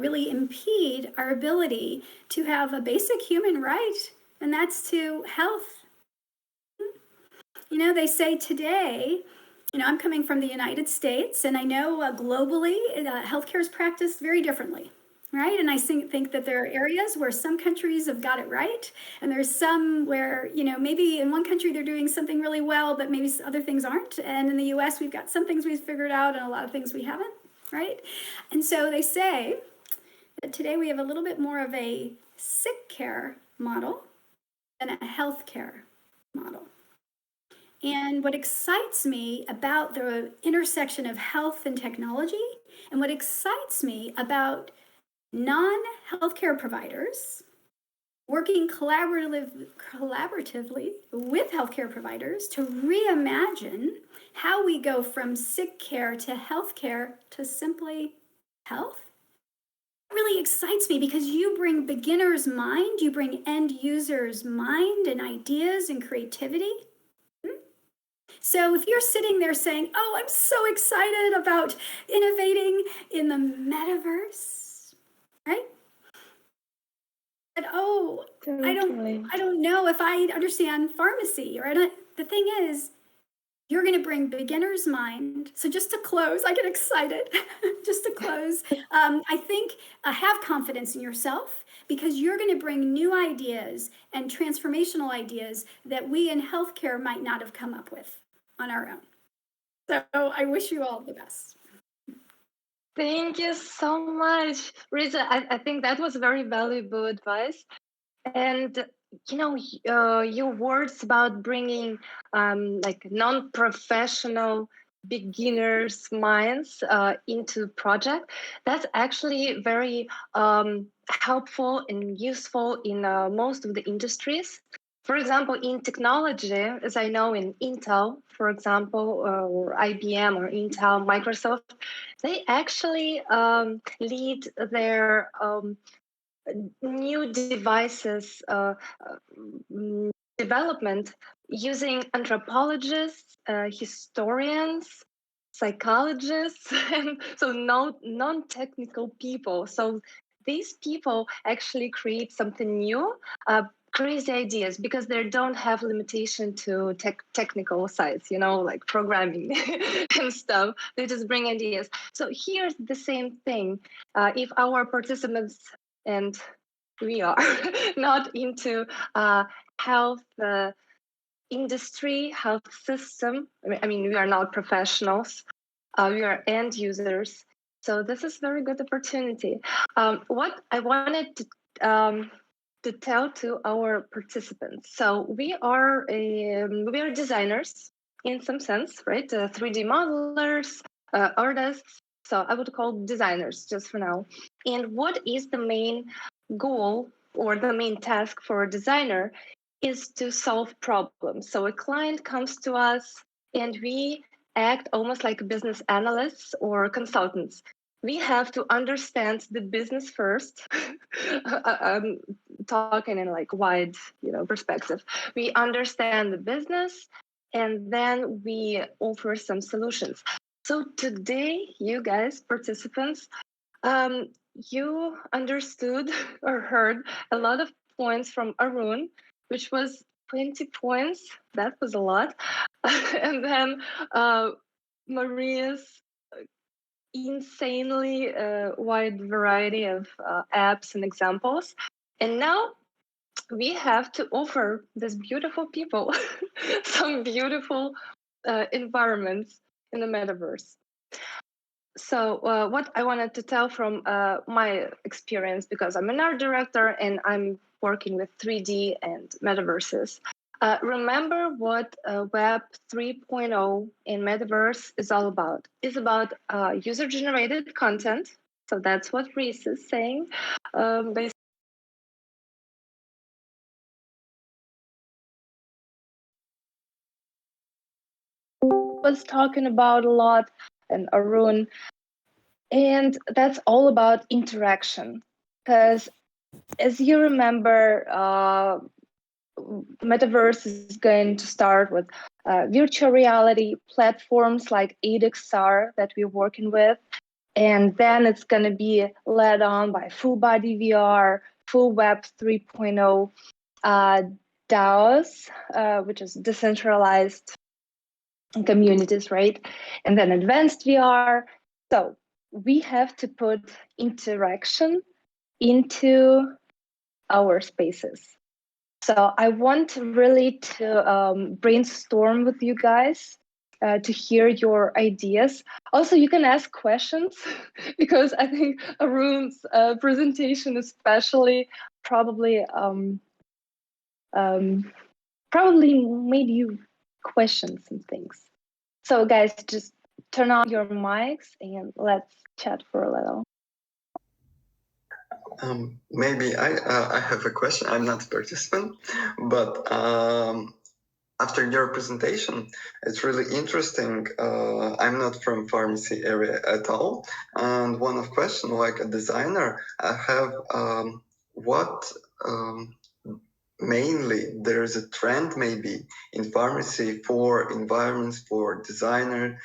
really impede our ability to have a basic human right, and that's to health. They say today, I'm coming from the United States, and I know globally healthcare is practiced very differently, right? And I think that there are areas where some countries have got it right, and there's some where, maybe in one country they're doing something really well, but maybe other things aren't. And in the US, we've got some things we've figured out and a lot of things we haven't, right? And so they say that today we have a little bit more of a sick care model than a healthcare model. And what excites me about the intersection of health and technology, and what excites me about non-healthcare providers working collaboratively with healthcare providers to reimagine how we go from sick care to healthcare to simply health, really excites me because you bring beginner's mind, you bring end user's mind and ideas and creativity. So if you're sitting there saying, "Oh, I'm so excited about innovating in the metaverse," right? But I don't know if I understand pharmacy, or the thing is, you're going to bring beginner's mind. So just to close, I get excited. Just to close, I think have confidence in yourself, because you're going to bring new ideas and transformational ideas that we in healthcare might not have come up with on our own. So I wish you all the best. Thank you so much, Risa. I think that was very valuable advice. And your words about bringing like non-professional beginners' minds into project, that's actually very helpful and useful in most of the industries. For example, in technology, as I know in Intel, for example, or IBM or Intel, Microsoft, they actually lead their new devices development using anthropologists, historians, psychologists, and so non-technical people. So these people actually create something new, crazy ideas, because they don't have limitation to technical sides, like programming and stuff. They just bring ideas. So here's the same thing. If our participants, and we are not into health industry, health system. I mean, we are not professionals. We are end users. So this is very good opportunity. What I wanted to tell to our participants. So we are designers in some sense, right? 3D modelers, artists. So I would call designers just for now. And what is the main goal or the main task for a designer is to solve problems. So a client comes to us and we act almost like business analysts or consultants. We have to understand the business first. I'm talking in like wide, perspective. We understand the business and then we offer some solutions. So today, you guys, participants, you understood or heard a lot of points from Arun, which was 20 points. That was a lot. And then Maria's insanely wide variety of apps and examples. And now we have to offer these beautiful people some beautiful environments in the metaverse. So what I wanted to tell from my experience, because I'm an art director and I'm working with 3D and metaverses. Remember what Web 3.0 in metaverse is all about. It's about user-generated content. So that's what Risa is saying. Basically, was talking about a lot, and Arun. And that's all about interaction. Because as you remember, metaverse is going to start with virtual reality platforms like 8XR that we're working with. And then it's going to be led on by full body VR, full Web 3.0, DAOs, which is decentralized communities, right? And then advanced VR. So we have to put interaction into our spaces. So I want really to brainstorm with you guys to hear your ideas. Also, you can ask questions because I think Arun's presentation especially probably made you question some things. So guys, just turn on your mics and let's chat for a little. Maybe I have a question. I'm not a participant, but after your presentation, it's really interesting. I'm not from pharmacy area at all, and one of question, like a designer, I have what mainly there's a trend maybe in pharmacy for environments for designing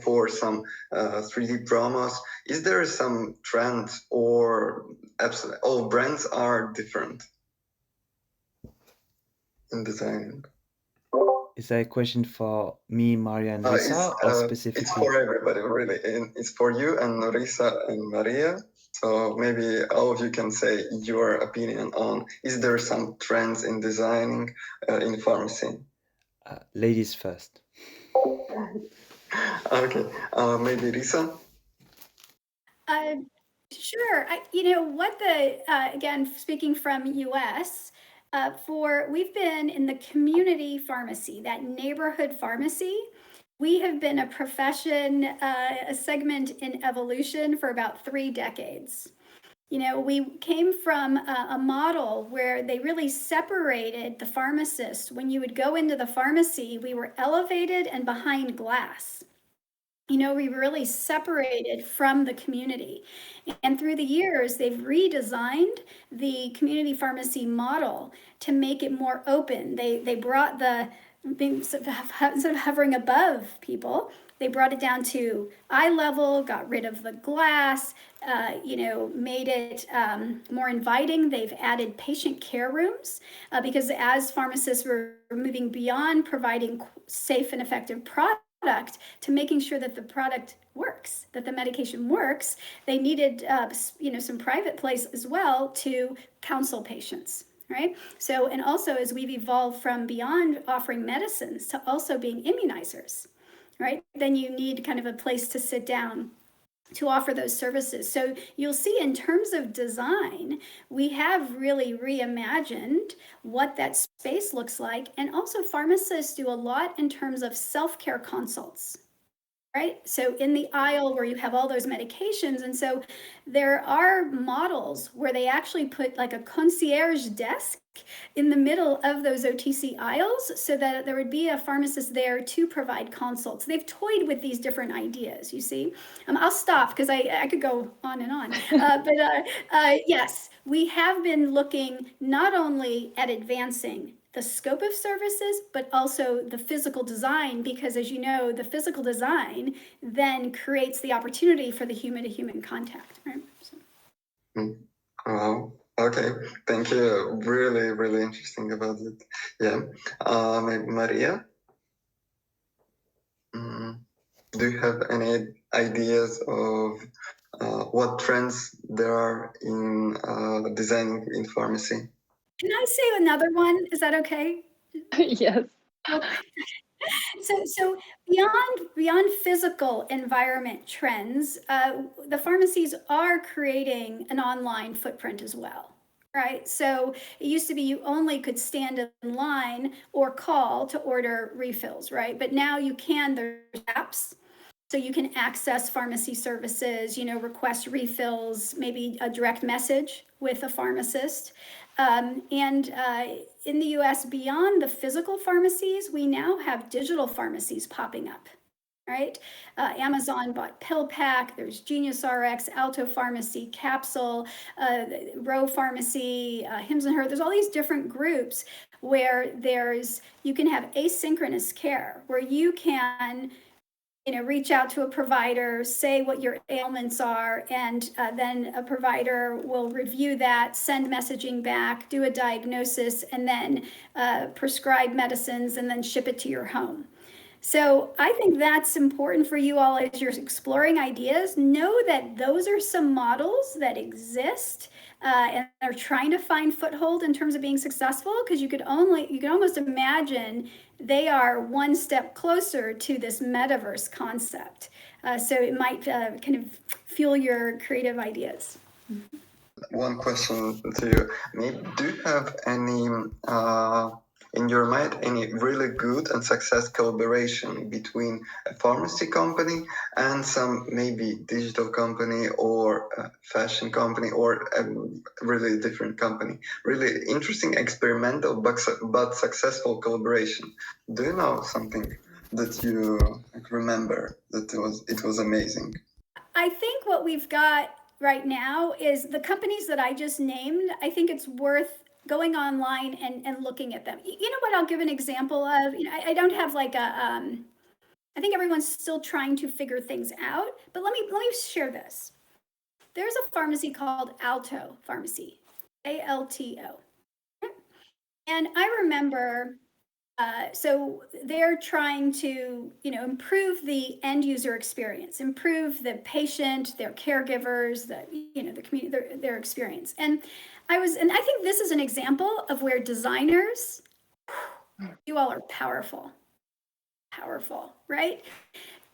for some 3D promos. Is there some trend or absolutely all brands are different in designing? Is that a question for me, Maria, and Risa, or specifically? It's for everybody, really. It's for you and Risa and Maria. So maybe all of you can say your opinion on, is there some trends in designing in pharmacy? Ladies first. Okay, maybe Risa? Uh, sure. Again, speaking from US, we've been in the community pharmacy, that neighborhood pharmacy. We have been a profession, a segment in evolution for about 3 decades. We came from a model where they really separated the pharmacist. When you would go into the pharmacy, we were elevated and behind glass. We really separated from the community. And through the years, they've redesigned the community pharmacy model to make it more open. They brought instead of hovering above people, they brought it down to eye level, got rid of the glass, made it more inviting. They've added patient care rooms because as pharmacists were moving beyond providing safe and effective products, to making sure that the product works, that the medication works, they needed some private place as well to counsel patients, right? So, and also as we've evolved from beyond offering medicines to also being immunizers, right? Then you need kind of a place to sit down to offer those services. So you'll see in terms of design, we have really reimagined what that space looks like. And also pharmacists do a lot in terms of self-care consults, right? So in the aisle where you have all those medications. And so there are models where they actually put like a concierge desk in the middle of those OTC aisles so that there would be a pharmacist there to provide consults. They've toyed with these different ideas, you see. I'll stop because I could go on and on. Yes, we have been looking not only at advancing the scope of services, but also the physical design, because as you know, the physical design then creates the opportunity for the human-to-human contact, right? So. Wow. Okay. Thank you. Really, really interesting about it. Yeah. Maria, do you have any ideas of what trends there are in designing in pharmacy? Can I say another one? Is that okay? Yes. So beyond physical environment trends, the pharmacies are creating an online footprint as well. Right. So it used to be you only could stand in line or call to order refills, right? But now you can, there's apps. So you can access pharmacy services, request refills, maybe a direct message with a pharmacist. And in the US, beyond the physical pharmacies, we now have digital pharmacies popping up. Right? Amazon bought PillPack, there's Genius RX, Alto Pharmacy, Capsule, Row Pharmacy, Hims and Hers. There's all these different groups where you can have asynchronous care, where you can reach out to a provider, say what your ailments are, and then a provider will review that, send messaging back, do a diagnosis, and then prescribe medicines and then ship it to your home. So I think that's important for you all as you're exploring ideas. Know that those are some models that exist and are trying to find foothold in terms of being successful, because you could almost imagine they are one step closer to this metaverse concept. So it might kind of fuel your creative ideas. One question to you. Do you have any in your mind any really good and success collaboration between a pharmacy company and some maybe digital company or a fashion company or a really different company? Really interesting, experimental but successful collaboration. Do you know something that you remember that it was amazing? I think what we've got right now is the companies that I just named. I think it's worth going online and looking at them. You know what? I'll give an example of. I don't have like a. I think everyone's still trying to figure things out. But let me share this. There's a pharmacy called Alto Pharmacy, ALTO, and I remember. So they're trying to, improve the end user experience, improve the patient, their caregivers, the community, their experience. And I think this is an example of where designers, you all are powerful, right?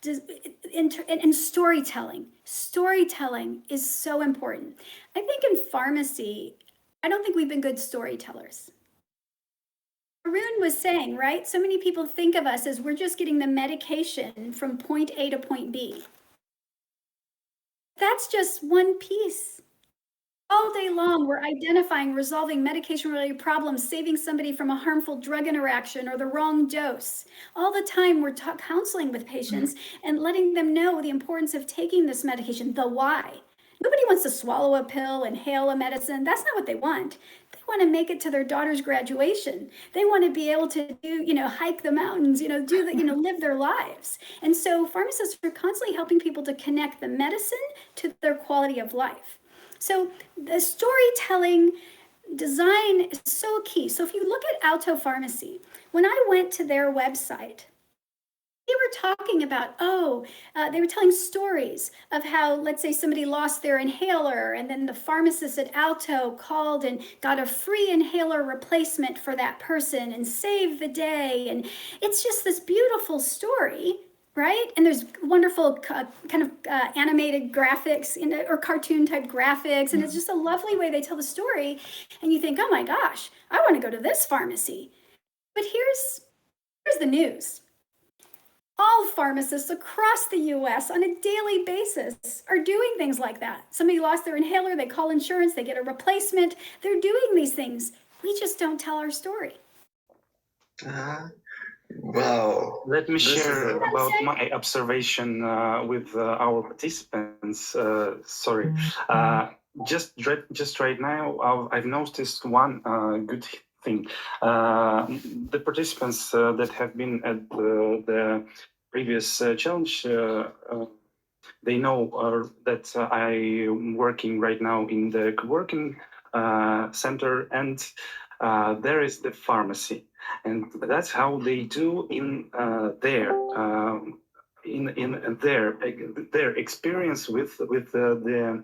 and storytelling. Storytelling is so important. I think in pharmacy, I don't think we've been good storytellers. Arun was saying, right? So many people think of us as we're just getting the medication from point A to point B. That's just one piece. All day long, we're identifying, resolving medication-related problems, saving somebody from a harmful drug interaction or the wrong dose. All the time, we're counseling with patients and letting them know the importance of taking this medication, the why. Nobody wants to swallow a pill, inhale a medicine. That's not what they want. They want to make it to their daughter's graduation. They want to be able to do, hike the mountains, live their lives. And so pharmacists are constantly helping people to connect the medicine to their quality of life. So the storytelling design is so key. So if you look at Alto Pharmacy, when I went to their website, they were talking about, they were telling stories of how, let's say somebody lost their inhaler and then the pharmacist at Alto called and got a free inhaler replacement for that person and saved the day. And it's just this beautiful story, right? And there's wonderful kind of animated graphics or cartoon type graphics. And it's just a lovely way they tell the story. And you think, oh my gosh, I want to go to this pharmacy. But here's the news. All pharmacists across the US on a daily basis are doing things like that. Somebody lost their inhaler, they call insurance, they get a replacement. They're doing these things. We just don't tell our story. Wow. Let me share about my observation with our participants. Sorry. Just right now, I've noticed one good thing. The participants that have been at the previous challenge, they know that I'm working right now in the co-working center, and there is the pharmacy, and that's how they do in their experience with the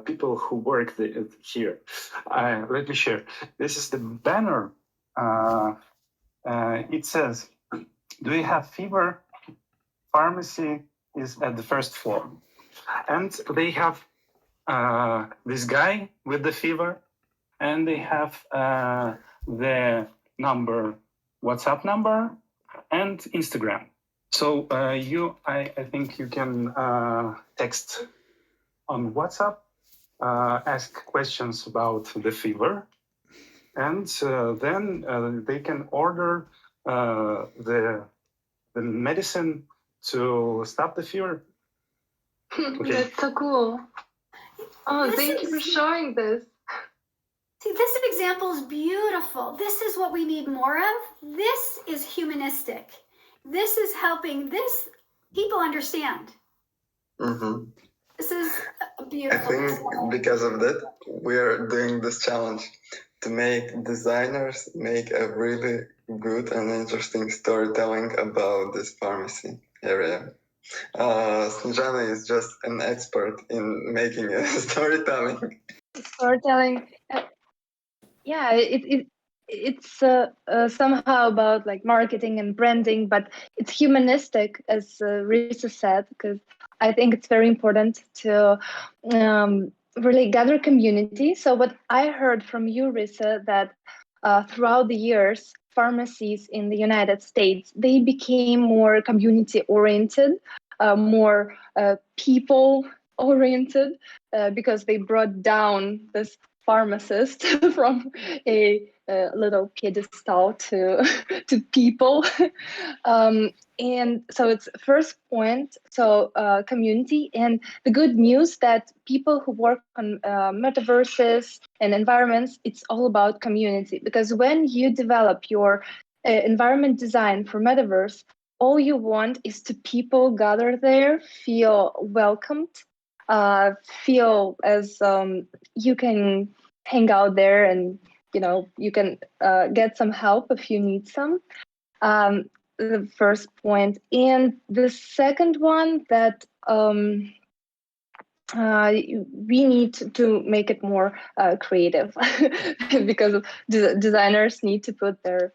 people who work here. Let me share. This is the banner. It says, "Do you have fever? Pharmacy is at the first floor." And they have this guy with the fever, and they have the WhatsApp number, and Instagram. So I think you can text on WhatsApp, ask questions about the fever, and then they can order the medicine to stop the fever. Okay. That's so cool. Oh, thank you for showing this. See, this example is beautiful. This is what we need more of. This is humanistic. This is helping people understand. Mm-hmm. This is a beautiful. I think because of that, we are doing this challenge to make designers make a really good and interesting storytelling about this pharmacy area. Snezhana is just an expert in making a storytelling. Storytelling, yeah, it's somehow about like marketing and branding, but it's humanistic, as Risa said, because I think it's very important to really gather community. So what I heard from you, Risa, that throughout the years, pharmacies in the United States, they became more community-oriented, more people-oriented, because they brought down this pharmacist from a little pedestal to people. And so it's first point, so community, and the good news that people who work on metaverses and environments, it's all about community, because when you develop your environment design for metaverse, all you want is to people gather there, feel welcomed, feel as you can hang out there, and you can get some help if you need some. The first point. And the second one, that we need to make it more creative, because designers need to put their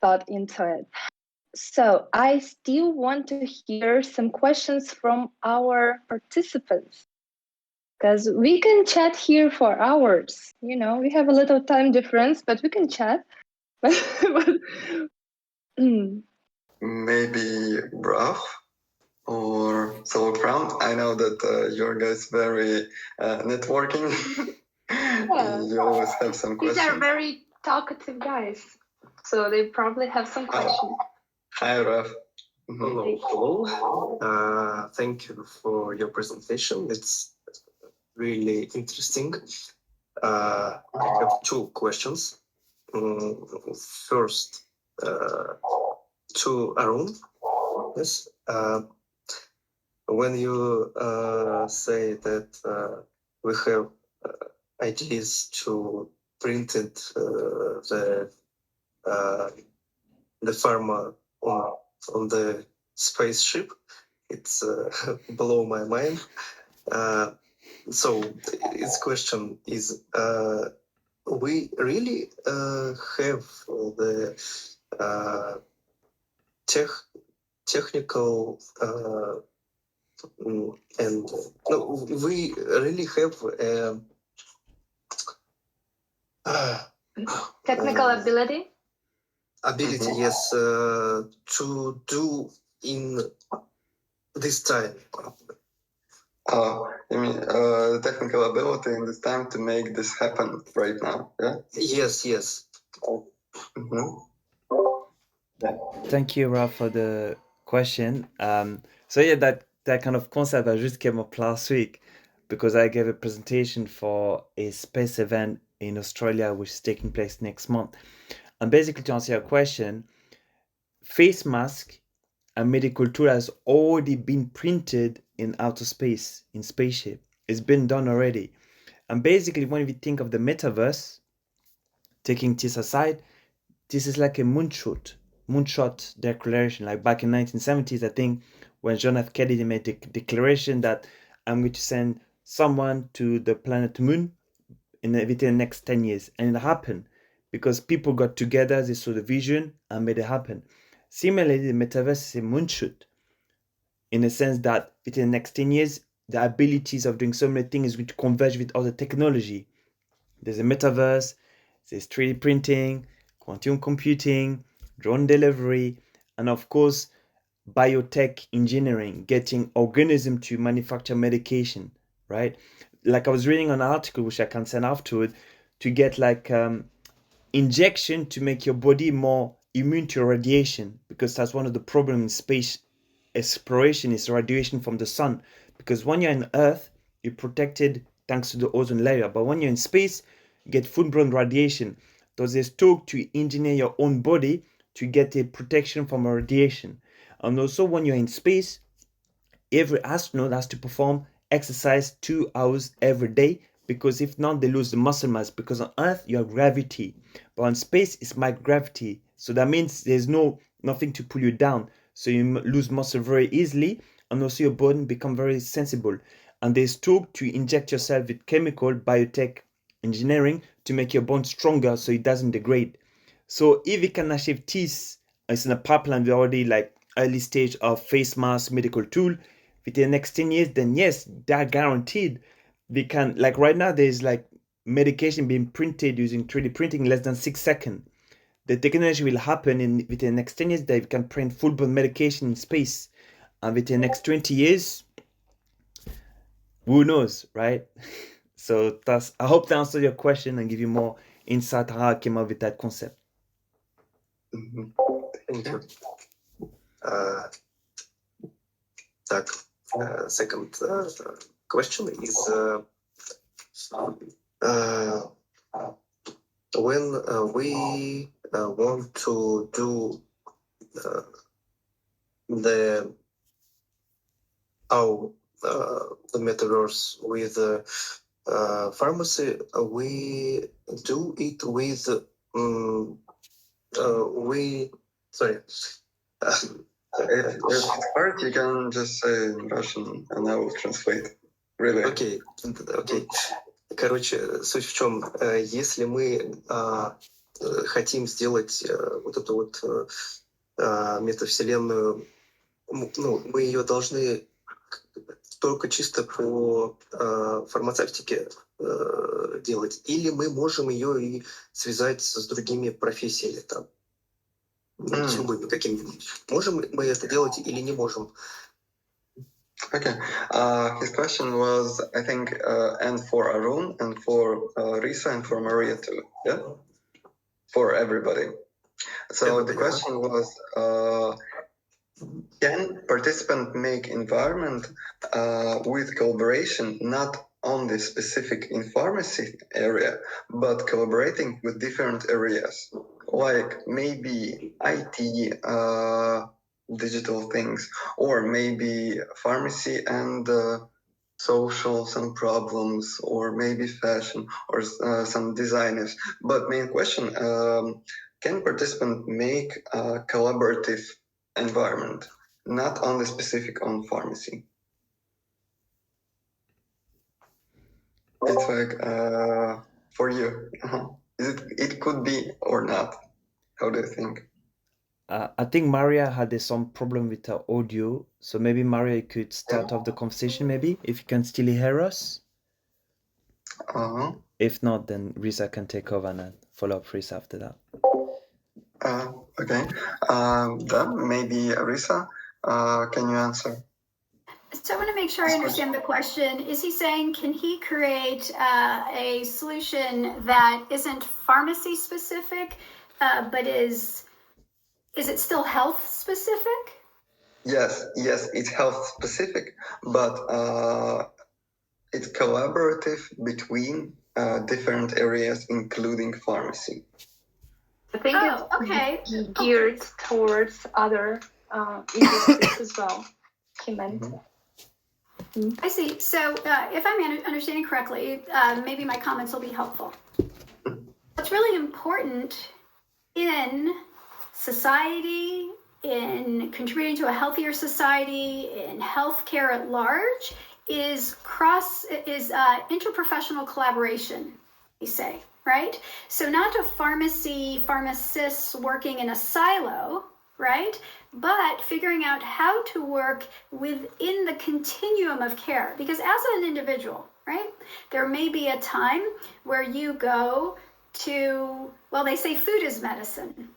thought into it. So I still want to hear some questions from our participants, because we can chat here for hours. You know, we have a little time difference, but we can chat. Maybe Raf or Soul Crown. I know that you're guys very networking. You always have some These questions. are very talkative guys, so they probably have some questions. Hi, Raf. Hello. Thank you for your presentation. It's really interesting. I have two questions. First, to Arun. Yes. When you say that we have ideas to print the pharma on the spaceship, it's below my mind. So its question is, we really have the technical and no, we really have Technical ability? Ability, yes, to do in this time. You mean technical ability in this time to make this happen right now, yeah? Yes. Thank you, Raf, for the question. So yeah, that kind of concept I just came up last week because I gave a presentation for a space event in Australia, which is taking place next month. And basically, to answer your question, face mask and medical tool has already been printed in outer space, in spaceship. It's been done already. And basically, when we think of the metaverse, taking this aside, this is like a moonshot declaration. Like back in 1970s, I think, when John F. Kennedy made the declaration that I'm going to send someone to the planet Moon within the next 10 years. And it happened because people got together, they saw the vision and made it happen. Similarly, the metaverse is a moonshot in the sense that within the next 10 years, the abilities of doing so many things is going to converge with other technology. There's a metaverse, there's 3D printing, quantum computing, drone delivery, and of course, biotech engineering, getting organism to manufacture medication, right? Like I was reading an article, which I can send afterward, to get like injection to make your body more immune to radiation, because that's one of the problems in space exploration is radiation from the sun. Because when you're on Earth, you're protected thanks to the ozone layer, but when you're in space, you get full-blown radiation. There's this talk to engineer your own body to get a protection from radiation. And also when you're in space, every astronaut has to perform exercise 2 hours every day, because if not, they lose the muscle mass. Because on Earth you have gravity, but on space it's microgravity, so that means there's nothing to pull you down, so you lose muscle very easily, and also your body become very sensible. And there's talk to inject yourself with chemical biotech engineering to make your bone stronger so it doesn't degrade. So if we can achieve this, it's in a pipeline, we're already like early stage of face mask medical tool within the next 10 years, then yes, they're guaranteed. We can, like right now, there's like medication being printed using 3D printing in less than 6 seconds. The technology will happen within the next 10 years that we can print full-blown medication in space. And within the next 20 years, who knows, right? So I hope that answered your question and give you more insight how I came up with that concept. Thank you. Second question is when we want to do the metaverse with pharmacy, we do it with If it's hard, you can just say in Russian, and I will translate. Really? Окей. Короче, суть в чем, если мы хотим сделать вот эту вот метавселенную, ну, мы ее должны только чисто по фармацевтике делать, или мы можем ее и связать с другими профессиями, там, с любыми какими-нибудь. Можем мы это делать или не можем? Okay. His question was, I think, and for Arun, and for Risa, and for Maria too. Yeah, for everybody. So the question was, can participant make environment with collaboration not on the specific in pharmacy area, but collaborating with different areas, like maybe IT, digital things, or maybe pharmacy and social, some problems, or maybe fashion, or some designers. But main question, can participant make a collaborative environment, not only specific on pharmacy? It's like for you. It could be or not. How do you think? I think Maria had some problem with her audio, so maybe Maria could start off the conversation, maybe, if you can still hear us. If not, then Risa can take over and follow up Risa after that. Okay. Then maybe Risa, can you answer? So I want to make sure I understand the question. Is he saying, can he create a solution that isn't pharmacy specific, but is it still health specific? Yes, it's health specific, but it's collaborative between different areas, including pharmacy. I think it's geared towards other industries as well. He meant. I see. So if I'm understanding correctly, maybe my comments will be helpful. What's really important in society, in contributing to a healthier society, in healthcare at large, is interprofessional collaboration, we say, right? So not a pharmacists working in a silo, right? But figuring out how to work within the continuum of care. Because as an individual, right, there may be a time where you go to, well, they say food is medicine.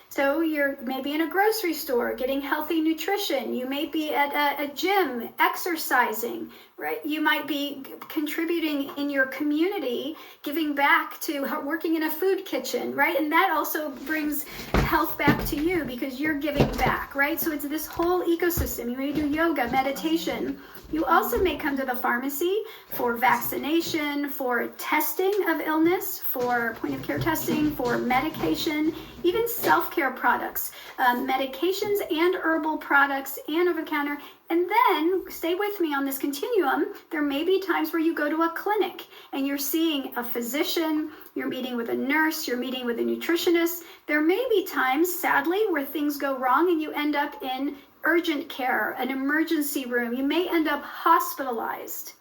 So you're maybe in a grocery store getting healthy nutrition. You may be at a gym exercising, right? You might be contributing in your community, giving back to working in a food kitchen, right? And that also brings health back to you because you're giving back, right? So it's this whole ecosystem. You may do yoga, meditation. You also may come to the pharmacy for vaccination, for testing of illness, for point of care testing, for medication, even self-care products, medications and herbal products and over-the-counter. And then stay with me on this continuum. There may be times where you go to a clinic and you're seeing a physician, you're meeting with a nurse, you're meeting with a nutritionist. There may be times, sadly, where things go wrong and you end up in urgent care, an emergency room. You may end up hospitalized.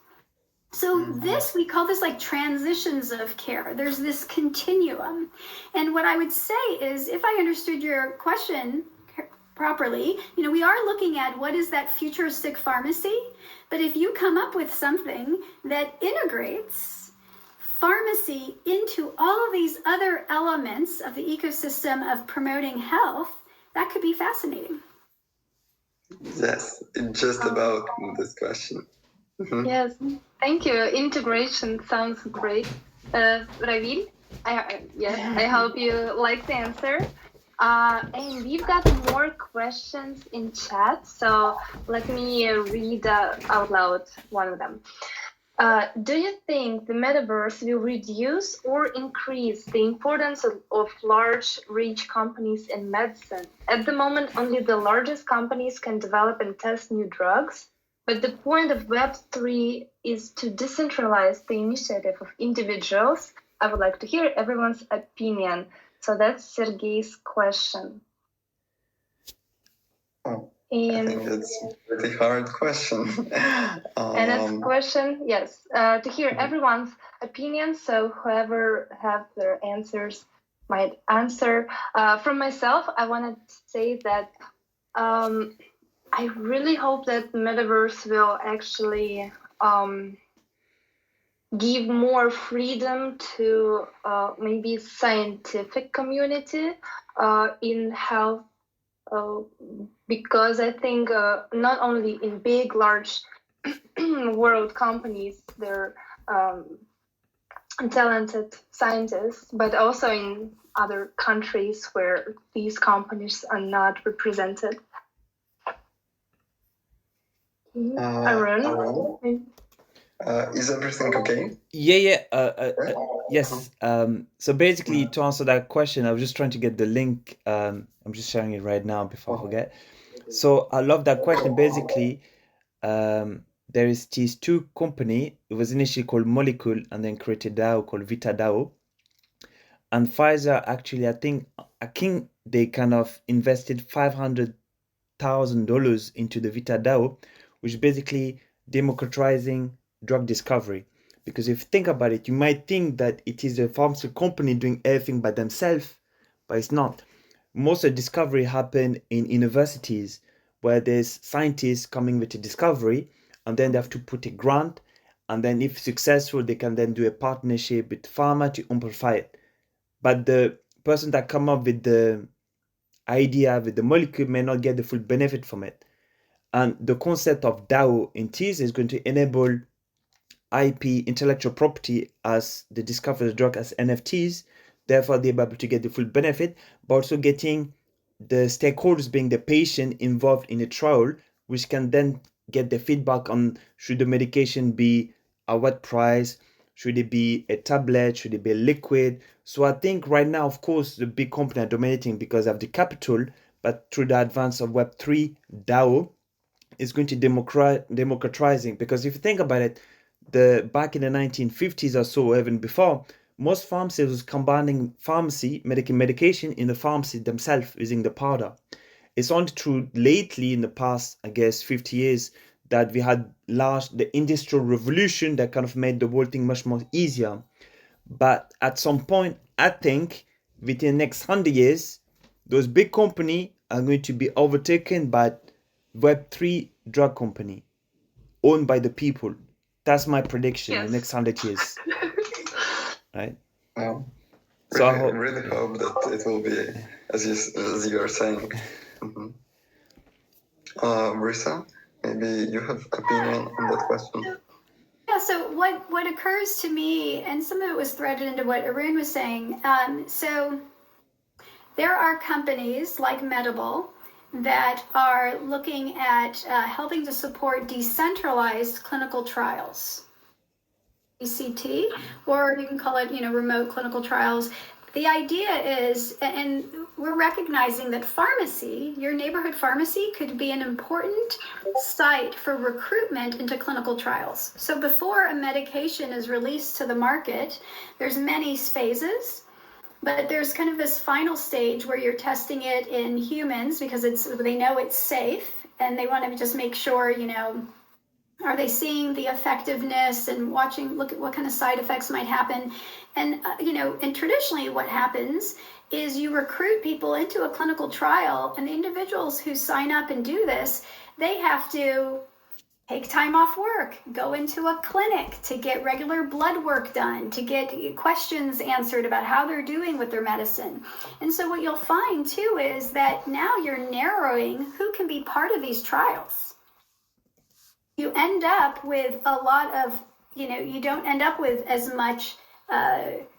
So we call this like transitions of care. There's this continuum. And what I would say is, if I understood your question properly, we are looking at what is that futuristic pharmacy. But if you come up with something that integrates pharmacy into all of these other elements of the ecosystem of promoting health, that could be fascinating. Yes, just about this question. Yes, thank you. Integration sounds great. Ravil, I hope you like the answer. And we've got more questions in chat, so let me read out loud one of them. Do you think the metaverse will reduce or increase the importance of large, rich companies in medicine? At the moment, only the largest companies can develop and test new drugs, but the point of Web3 is to decentralize the initiative of individuals. I would like to hear everyone's opinion. So that's Sergei's question. I think it's a pretty hard question. And next question, yes, to hear everyone's opinion. So whoever have their answers, might answer. From myself, I want to say that I really hope that metaverse will actually give more freedom to maybe scientific community in health, because I think not only in big, large world companies, they're talented scientists, but also in other countries where these companies are not represented. Arun? Is everything okay? Yeah. Right? Yes. So basically, to answer that question, I was just trying to get the link. I'm just sharing it right now before I forget. So I love that question. Basically, there is these two company. It was initially called Molecule and then created DAO called VitaDAO. And Pfizer actually, I think they kind of invested $500,000 into the VitaDAO, which basically democratizing drug discovery. Because if you think about it, you might think that it is a pharmaceutical company doing everything by themselves, but it's not. Most of the discovery happen in universities where there's scientists coming with a discovery and then they have to put a grant, and then if successful they can then do a partnership with pharma to amplify it. But the person that come up with the idea with the molecule may not get the full benefit from it. And the concept of DAO in TIS is going to enable IP, intellectual property, as the discovered drug as NFTs. Therefore, they're able to get the full benefit, but also getting the stakeholders, being the patient, involved in a trial, which can then get the feedback on should the medication be at what price, should it be a tablet, should it be a liquid. So I think right now, of course, the big companies are dominating because of the capital, but through the advance of Web3, DAO is going to democratizing. Because if you think about it, back in the 1950s or so, even before, most pharmacies was combining medication in the pharmacy themselves using the powder. It's only true lately in the past, I guess, 50 years that we had the industrial revolution that kind of made the whole thing much more easier. But at some point, I think within the next 100 years, those big companies are going to be overtaken by Web3 drug company owned by the people. That's my prediction in the next 100 years. Right? Wow. So I really hope that it will be as you are saying. Mm-hmm. Risa, maybe you have opinion on that question? Yeah, so what occurs to me, and some of it was threaded into what Arun was saying, so there are companies like Medable that are looking at helping to support decentralized clinical trials, DCT, or you can call it, remote clinical trials. The idea is, and we're recognizing that pharmacy, your neighborhood pharmacy, could be an important site for recruitment into clinical trials. So before a medication is released to the market, there's many phases, but there's kind of this final stage where you're testing it in humans because they know it's safe, and they want to just make sure, are they seeing the effectiveness and look at what kind of side effects might happen. And, and traditionally what happens is you recruit people into a clinical trial, and the individuals who sign up and do this, they have to take time off work, go into a clinic to get regular blood work done, to get questions answered about how they're doing with their medicine. And so what you'll find too is that now you're narrowing who can be part of these trials. You end up with a lot of, you don't end up with as much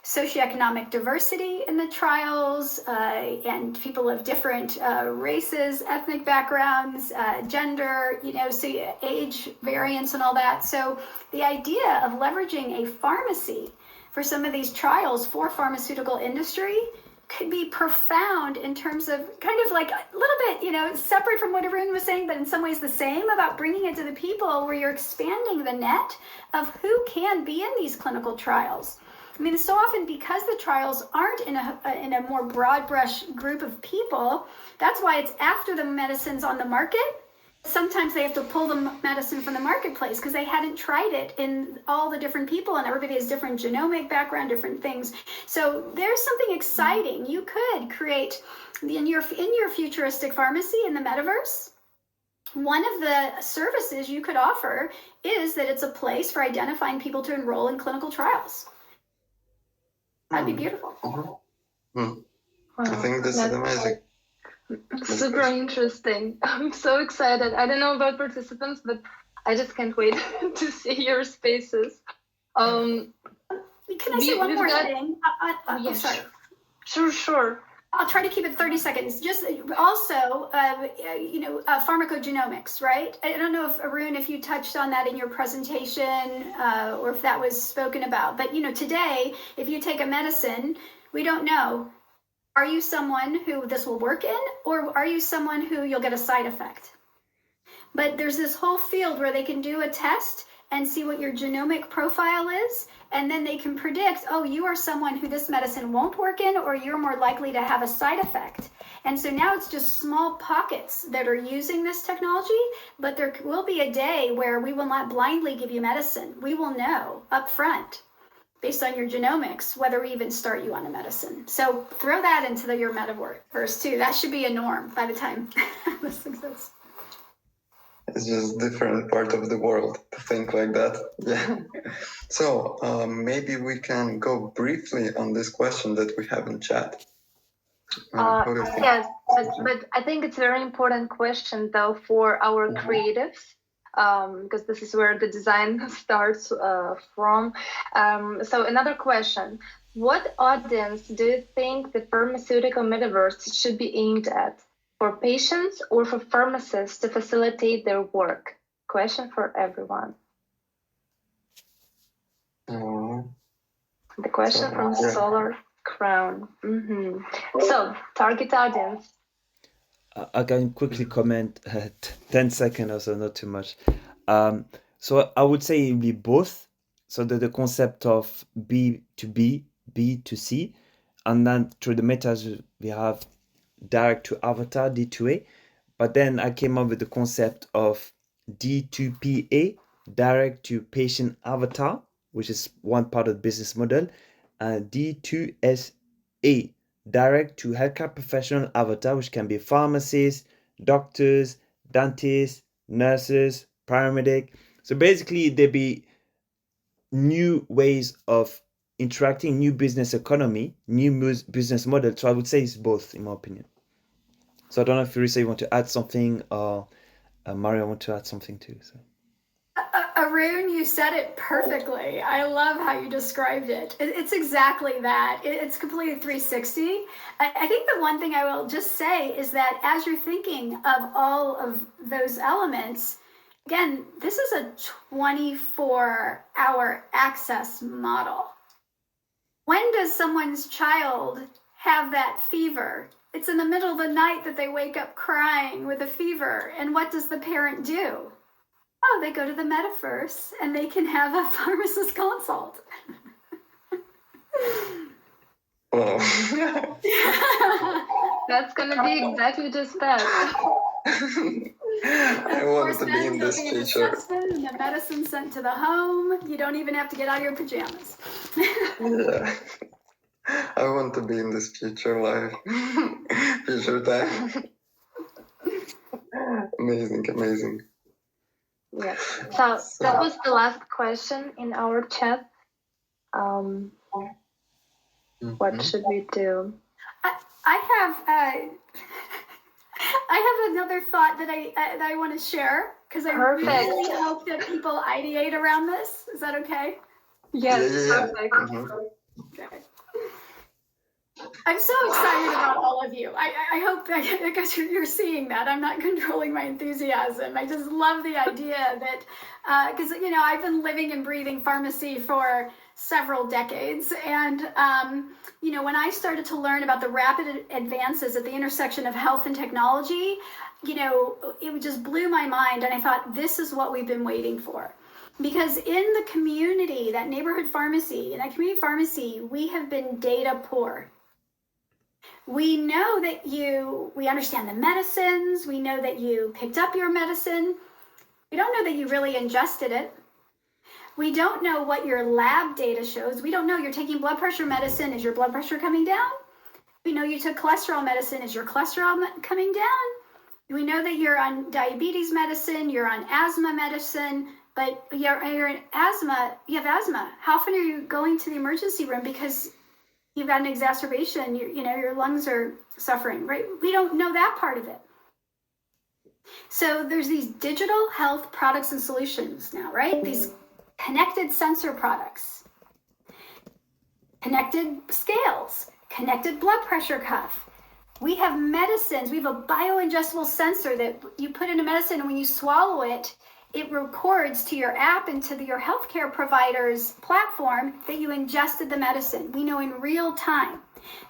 socioeconomic diversity in the trials, and people of different races, ethnic backgrounds, gender, so age variance and all that. So the idea of leveraging a pharmacy for some of these trials for pharmaceutical industry could be profound in terms of kind of like a little bit, separate from what Arun was saying, but in some ways the same, about bringing it to the people, where you're expanding the net of who can be in these clinical trials. I mean, so often because the trials aren't in a more broad brush group of people, that's why it's after the medicine's on the market sometimes they have to pull the medicine from the marketplace because they hadn't tried it in all the different people, and everybody has different genomic background, different things. So there's something exciting. You could create in your futuristic pharmacy in the metaverse. One of the services you could offer is that it's a place for identifying people to enroll in clinical trials. That'd be beautiful. Wow, I think this is amazing. Super interesting. I'm so excited. I don't know about participants, but I just can't wait to see your spaces. Can I say one more thing? Yes. Sorry. Sure. I'll try to keep it 30 seconds. Just also, pharmacogenomics, right? I don't know if Arun, if you touched on that in your presentation or if that was spoken about. But today, if you take a medicine, we don't know. Are you someone who this will work in, or are you someone who you'll get a side effect? But there's this whole field where they can do a test and see what your genomic profile is, and then they can predict, oh, you are someone who this medicine won't work in, or you're more likely to have a side effect. And so now it's just small pockets that are using this technology, but there will be a day where we will not blindly give you medicine. We will know up front, based on your genomics, whether we even start you on a medicine. So throw that into your metaverse too. That should be a norm by the time this exists. It's just different part of the world to think like that. Yeah. So maybe we can go briefly on this question that we have in chat. What do you think? Yes, but I think it's a very important question though for our creatives. Because this is where the design starts from. So another question, what audience do you think the pharmaceutical metaverse should be aimed at? For patients or for pharmacists to facilitate their work? Question for everyone. The question from Solar Crown. So, target audience. I can quickly comment 10 seconds or so, not too much. So I would say it would be both. So that the concept of B to B, B to C, and then through the metas we have direct to avatar, D2A. But then I came up with the concept of D2PA, direct to patient avatar, which is one part of the business model, and D2SA, direct to healthcare professional avatar, which can be pharmacists, doctors, dentists, nurses, paramedic. So basically, there be new ways of interacting, new business economy, new business model. So I would say it's both, in my opinion. So I don't know if Risa, you want to add something, or Mario want to add something too. So. Arun, you said it perfectly. I love how you described it. It's exactly that. It's completely 360. I think the one thing I will just say is that as you're thinking of all of those elements, again, this is a 24-hour access model. When does someone's child have that fever? It's in the middle of the night that they wake up crying with a fever. And what does the parent do? Oh, they go to the metaverse and they can have a pharmacist consult. Oh. That's going to be exactly just that. I want to be in this future. And the medicine sent to the home. You don't even have to get out of your pajamas. Yeah. I want to be in this future life. Future time. Amazing. Yeah. So that was the last question in our chat. What should we do? I have another thought that I want to share because I really hope that people ideate around this. Is that okay? Yes, yeah. perfect. Okay. I'm so excited about all of you. I hope that I guess you're seeing that. I'm not controlling my enthusiasm. I just love the idea that, because, I've been living and breathing pharmacy for several decades. And, when I started to learn about the rapid advances at the intersection of health and technology, it just blew my mind. And I thought, this is what we've been waiting for. Because in the community, that neighborhood pharmacy, in that community pharmacy, we have been data poor. We know that we understand the medicines. We know that you picked up your medicine. We don't know that you really ingested it. We don't know what your lab data shows. We don't know you're taking blood pressure medicine. Is your blood pressure coming down? We know you took cholesterol medicine. Is your cholesterol coming down? We know that you're on diabetes medicine, you're on asthma medicine, but you're in asthma, you have asthma. How often are you going to the emergency room because you've got an exacerbation, your lungs are suffering, right? We don't know that part of it. So there's these digital health products and solutions now, right? These connected sensor products, connected scales, connected blood pressure cuff. We have medicines. We have a bioingestible sensor that you put in a medicine, and when you swallow it, it records to your app and to your healthcare provider's platform that you ingested the medicine. We know in real time.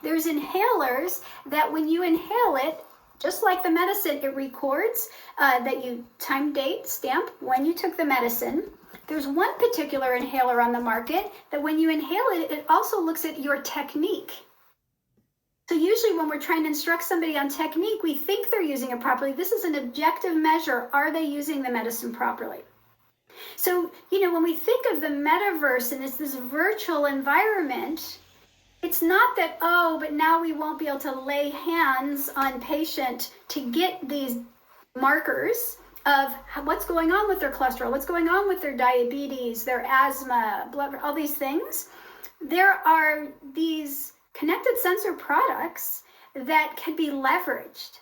There's inhalers that when you inhale it, just like the medicine, it records that you time, date, stamp when you took the medicine. There's one particular inhaler on the market that when you inhale it, it also looks at your technique. So usually when we're trying to instruct somebody on technique, we think they're using it properly. This is an objective measure. Are they using the medicine properly? So, when we think of the metaverse and it's this virtual environment, it's not that, but now we won't be able to lay hands on patient to get these markers of what's going on with their cholesterol, what's going on with their diabetes, their asthma, blood, all these things. There are these connected sensor products that could be leveraged.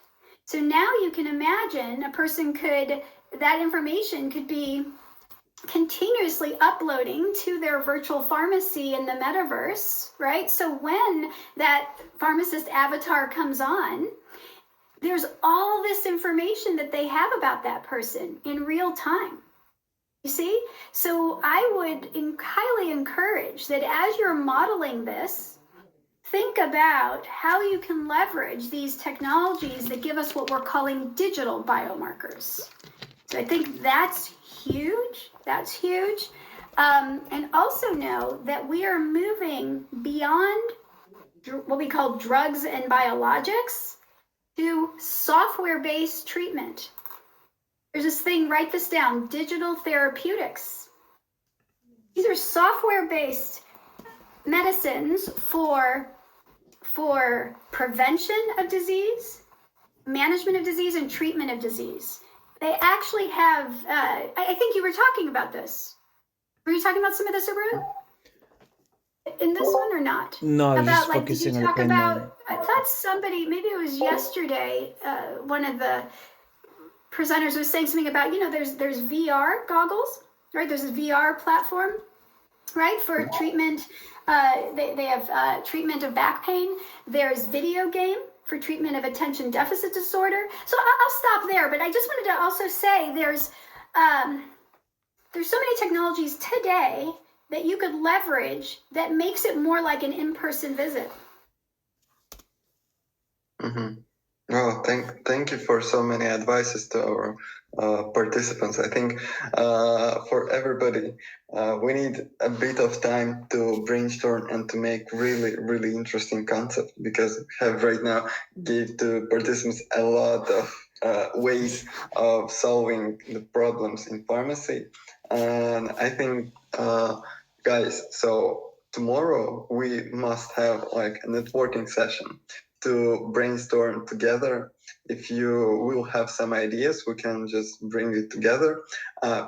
So now you can imagine that information could be continuously uploading to their virtual pharmacy in the metaverse, right? So when that pharmacist avatar comes on, there's all this information that they have about that person in real time. You see? So I would highly encourage that as you're modeling this, think about how you can leverage these technologies that give us what we're calling digital biomarkers. So I think that's huge. That's huge. And also know that we are moving beyond what we call drugs and biologics to software-based treatment. There's this thing, write this down, digital therapeutics. These are software-based medicines for prevention of disease, management of disease, and treatment of disease. They actually have, I think you were talking about this. Were you talking about some of this, Aruna? In this one or not? No, I was just Did you focusing on the talk pain about, I thought somebody, maybe it was yesterday, one of the presenters was saying something about, there's VR goggles, right? There's a VR platform, right, for treatment. They have treatment of back pain. There's video game for treatment of attention deficit disorder. So I'll stop there, but I just wanted to also say there's so many technologies today that you could leverage that makes it more like an in-person visit. Mm-hmm. Oh, thank you for so many advices to our participants. I think for everybody, we need a bit of time to brainstorm and to make really, really interesting concepts, because we have right now gave to participants a lot of ways of solving the problems in pharmacy. And I think, guys, so tomorrow we must have like a networking session to brainstorm together. If you will have some ideas, we can just bring it together.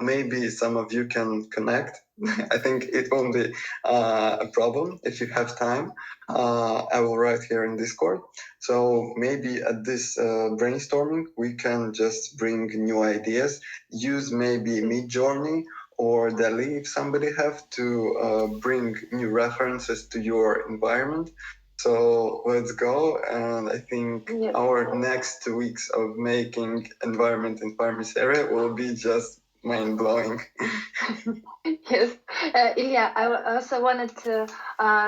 Maybe some of you can connect. I think it won't be a problem if you have time. I will write here in Discord. So maybe at this brainstorming, we can just bring new ideas, use maybe Midjourney or DALL-E if somebody have to bring new references to your environment. So let's go, and I think our next 2 weeks of making environment in pharmacy area will be just mind-blowing. Yes, Ilya, I also wanted to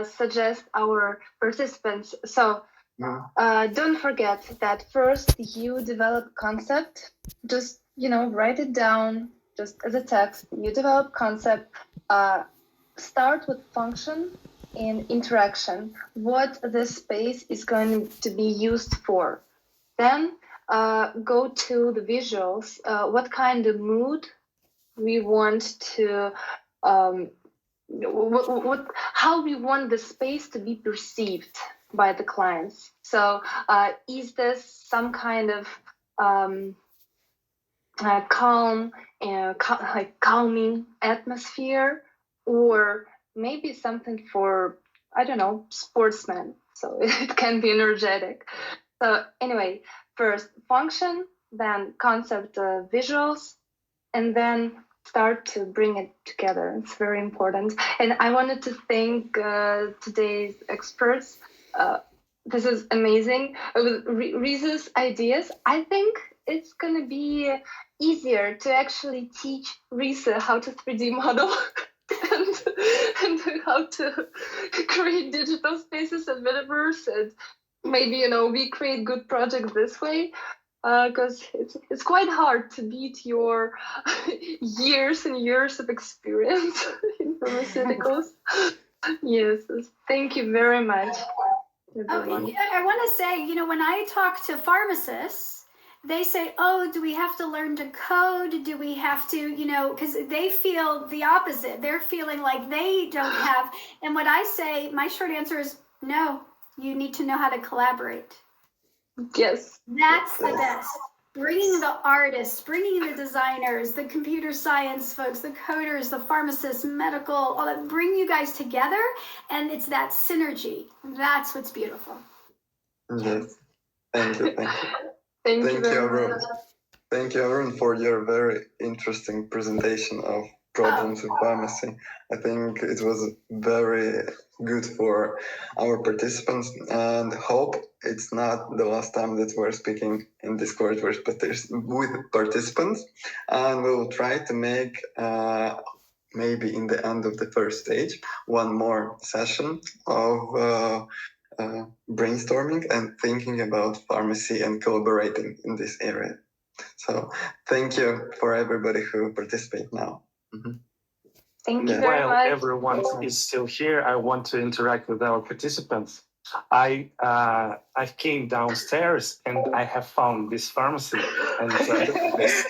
suggest our participants. So don't forget that first you develop concept, just, write it down just as a text. You develop concept, start with function, and interaction, what this space is going to be used for. Then go to the visuals, what kind of mood we want to, how we want the space to be perceived by the clients. So is this some kind of calm, calming atmosphere, or maybe something for, I don't know, sportsmen. So it can be energetic. So anyway, first function, then concept, visuals, and then start to bring it together. It's very important. And I wanted to thank today's experts. This is amazing. With Risa's ideas, I think it's going to be easier to actually teach Risa how to 3D model and how to create digital spaces and metaverse. And maybe, we create good projects this way. Because it's quite hard to beat your years and years of experience in pharmaceuticals. Yes, thank you very much, everyone. I want to say, when I talk to pharmacists, they say, oh, do we have to learn to code? Do we have to, because they feel the opposite. They're feeling like they don't have. And what I say, my short answer is no, you need to know how to collaborate. Yes. That's the best. Bringing the artists, bringing the designers, the computer science folks, the coders, the pharmacists, medical, all that, bring you guys together, and it's that synergy. That's what's beautiful. Yes. Thank you. Thank you very much. Thank you, Arun, for your very interesting presentation of problems with pharmacy. I think it was very good for our participants, and hope it's not the last time that we're speaking in Discord with participants. And we'll try to make maybe in the end of the first stage one more session of brainstorming and thinking about pharmacy and collaborating in this area. So thank you for everybody who participate now. Mm-hmm. Thank you very much. While everyone is still here, I want to interact with our participants. I came downstairs and I have found this pharmacy. And look at this.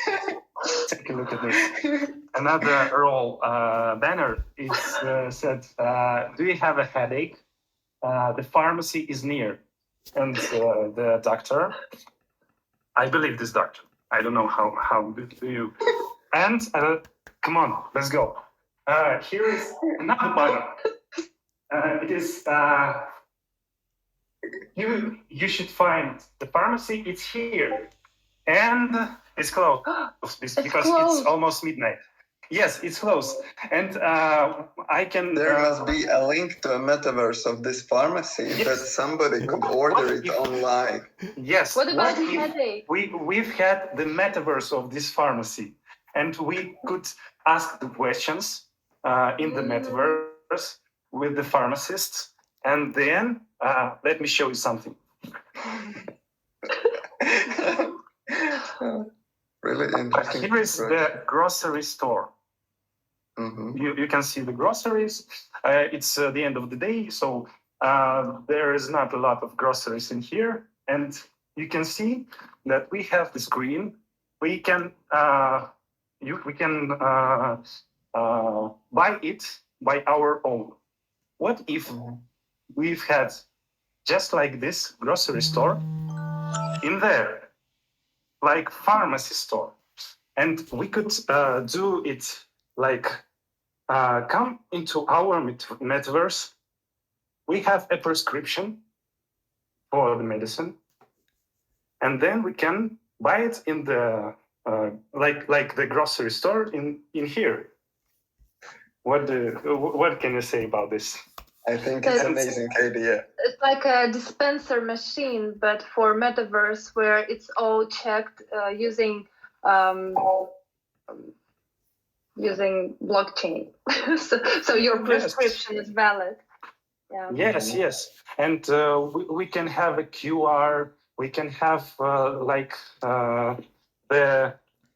Take a look at this. Another roll banner is said, do you have a headache? The pharmacy is near. And the doctor, I believe this doctor. I don't know how do you. And come on, let's go. Here is another banner. It is you should find the pharmacy. It's here, and it's closed because it's almost midnight. Yes, it's closed, and I can. There must be a link to a metaverse of this pharmacy that somebody could order it online. Yes. What about the headache? We've had the metaverse of this pharmacy, and we could ask the questions in the metaverse with the pharmacists, and then let me show you something. Really interesting. Here is the grocery store. Mm-hmm. You can see the groceries. It's the end of the day, so there is not a lot of groceries in here. And you can see that we have the screen. We can buy it by our own. What if we've had just like this grocery store in there, like pharmacy store, and we could do it like come into our metaverse. We have a prescription for the medicine, and then we can buy it in the like the grocery store in here. What can you say about this? I think it's an amazing idea. It's like a dispenser machine, but for metaverse, where it's all checked using blockchain. so your prescription is valid. Yeah. Yes, and we can have a QR. We can have the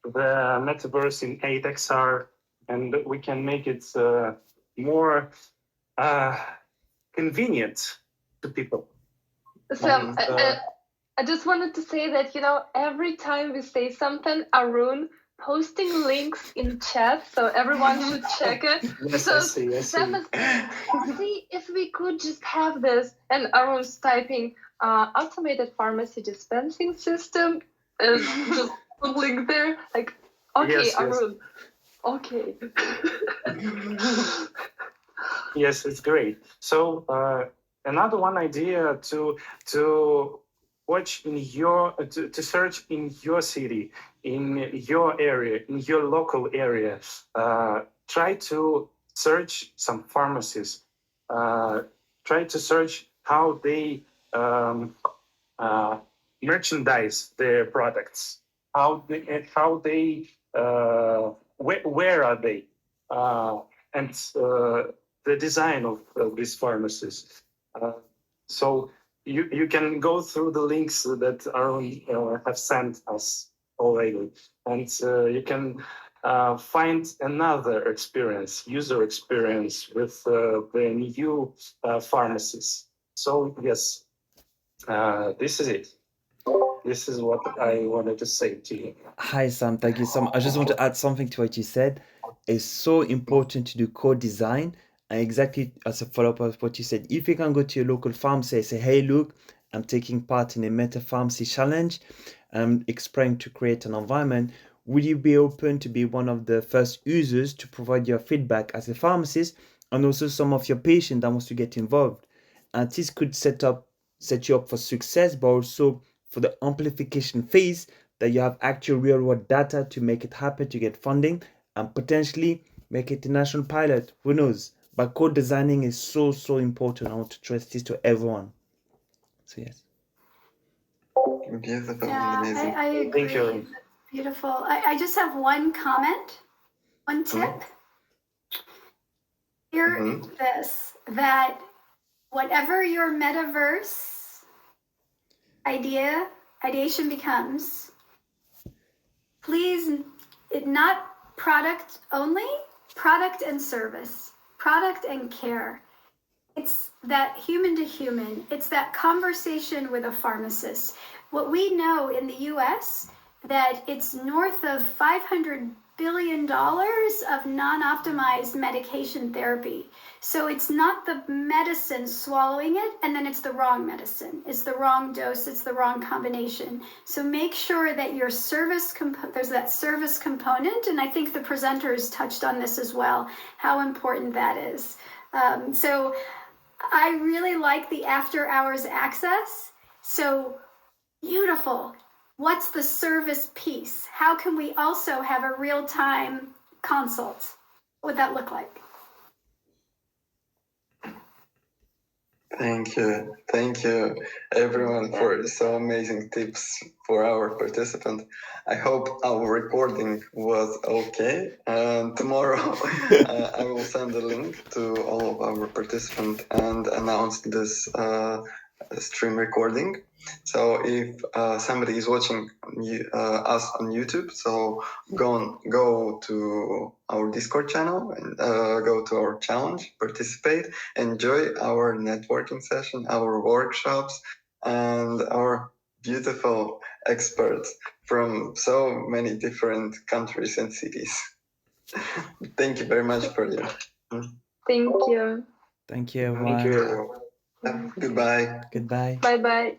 metaverse in 8XR, and we can make it more convenient to people. So I just wanted to say that, every time we say something, Arun posting links in chat, so everyone should check it. Yes, So I see. Sam is saying, see if we could just have this, and Arun's typing automated pharmacy dispensing system, and just put link there. Like, okay, Yes. Arun, okay. Yes, it's great. So another one idea to watch in your to search in your city, in your area, in your local area. Try to search some pharmacies. Try to search how they merchandise their products. Where are they? And the design of these pharmacies. So you can go through the links that Arun have sent us already, and you can find another user experience with the new pharmacies. So yes, this is it. This is what I wanted to say to you. Hi, Sam. Thank you so much. I just want to add something to what you said. It's so important to do co-design. And exactly as a follow-up of what you said, if you can go to your local pharmacy and say, hey, look, I'm taking part in a Meta Pharmacy Challenge, I'm exploring to create an environment, would you be open to be one of the first users to provide your feedback as a pharmacist and also some of your patients that wants to get involved? And this could set you up for success, but also for the amplification phase, that you have actual real world data to make it happen, to get funding and potentially make it a national pilot. Who knows? But code designing is so important. I want to stress this to everyone. So yes. Beautiful, Yeah, amazing. I agree. Thank you. Beautiful. I just have one comment, one tip. Hear this, that whatever your metaverse ideation becomes, please, not product only, product and service, product and care. It's that human to human. It's that conversation with a pharmacist. What we know in the US, that it's north of $500 billion of non-optimized medication therapy. So it's not the medicine swallowing it, and then it's the wrong medicine. It's the wrong dose, it's the wrong combination. So make sure that your service, there's that service component, and I think the presenters touched on this as well, how important that is. So I really like the after hours access. So beautiful. What's the service piece? How can we also have a real-time consult? What would that look like? Thank you everyone for so amazing tips for our participant. I hope our recording was okay, and tomorrow I will send a link to all of our participants and announce this stream recording. So if somebody is watching us on YouTube, so go to our Discord channel and go to our challenge, participate, enjoy our networking session, our workshops, and our beautiful experts from so many different countries and cities. Thank you very much for you. Thank you. Thank you, everyone. Goodbye. Goodbye. Bye-bye.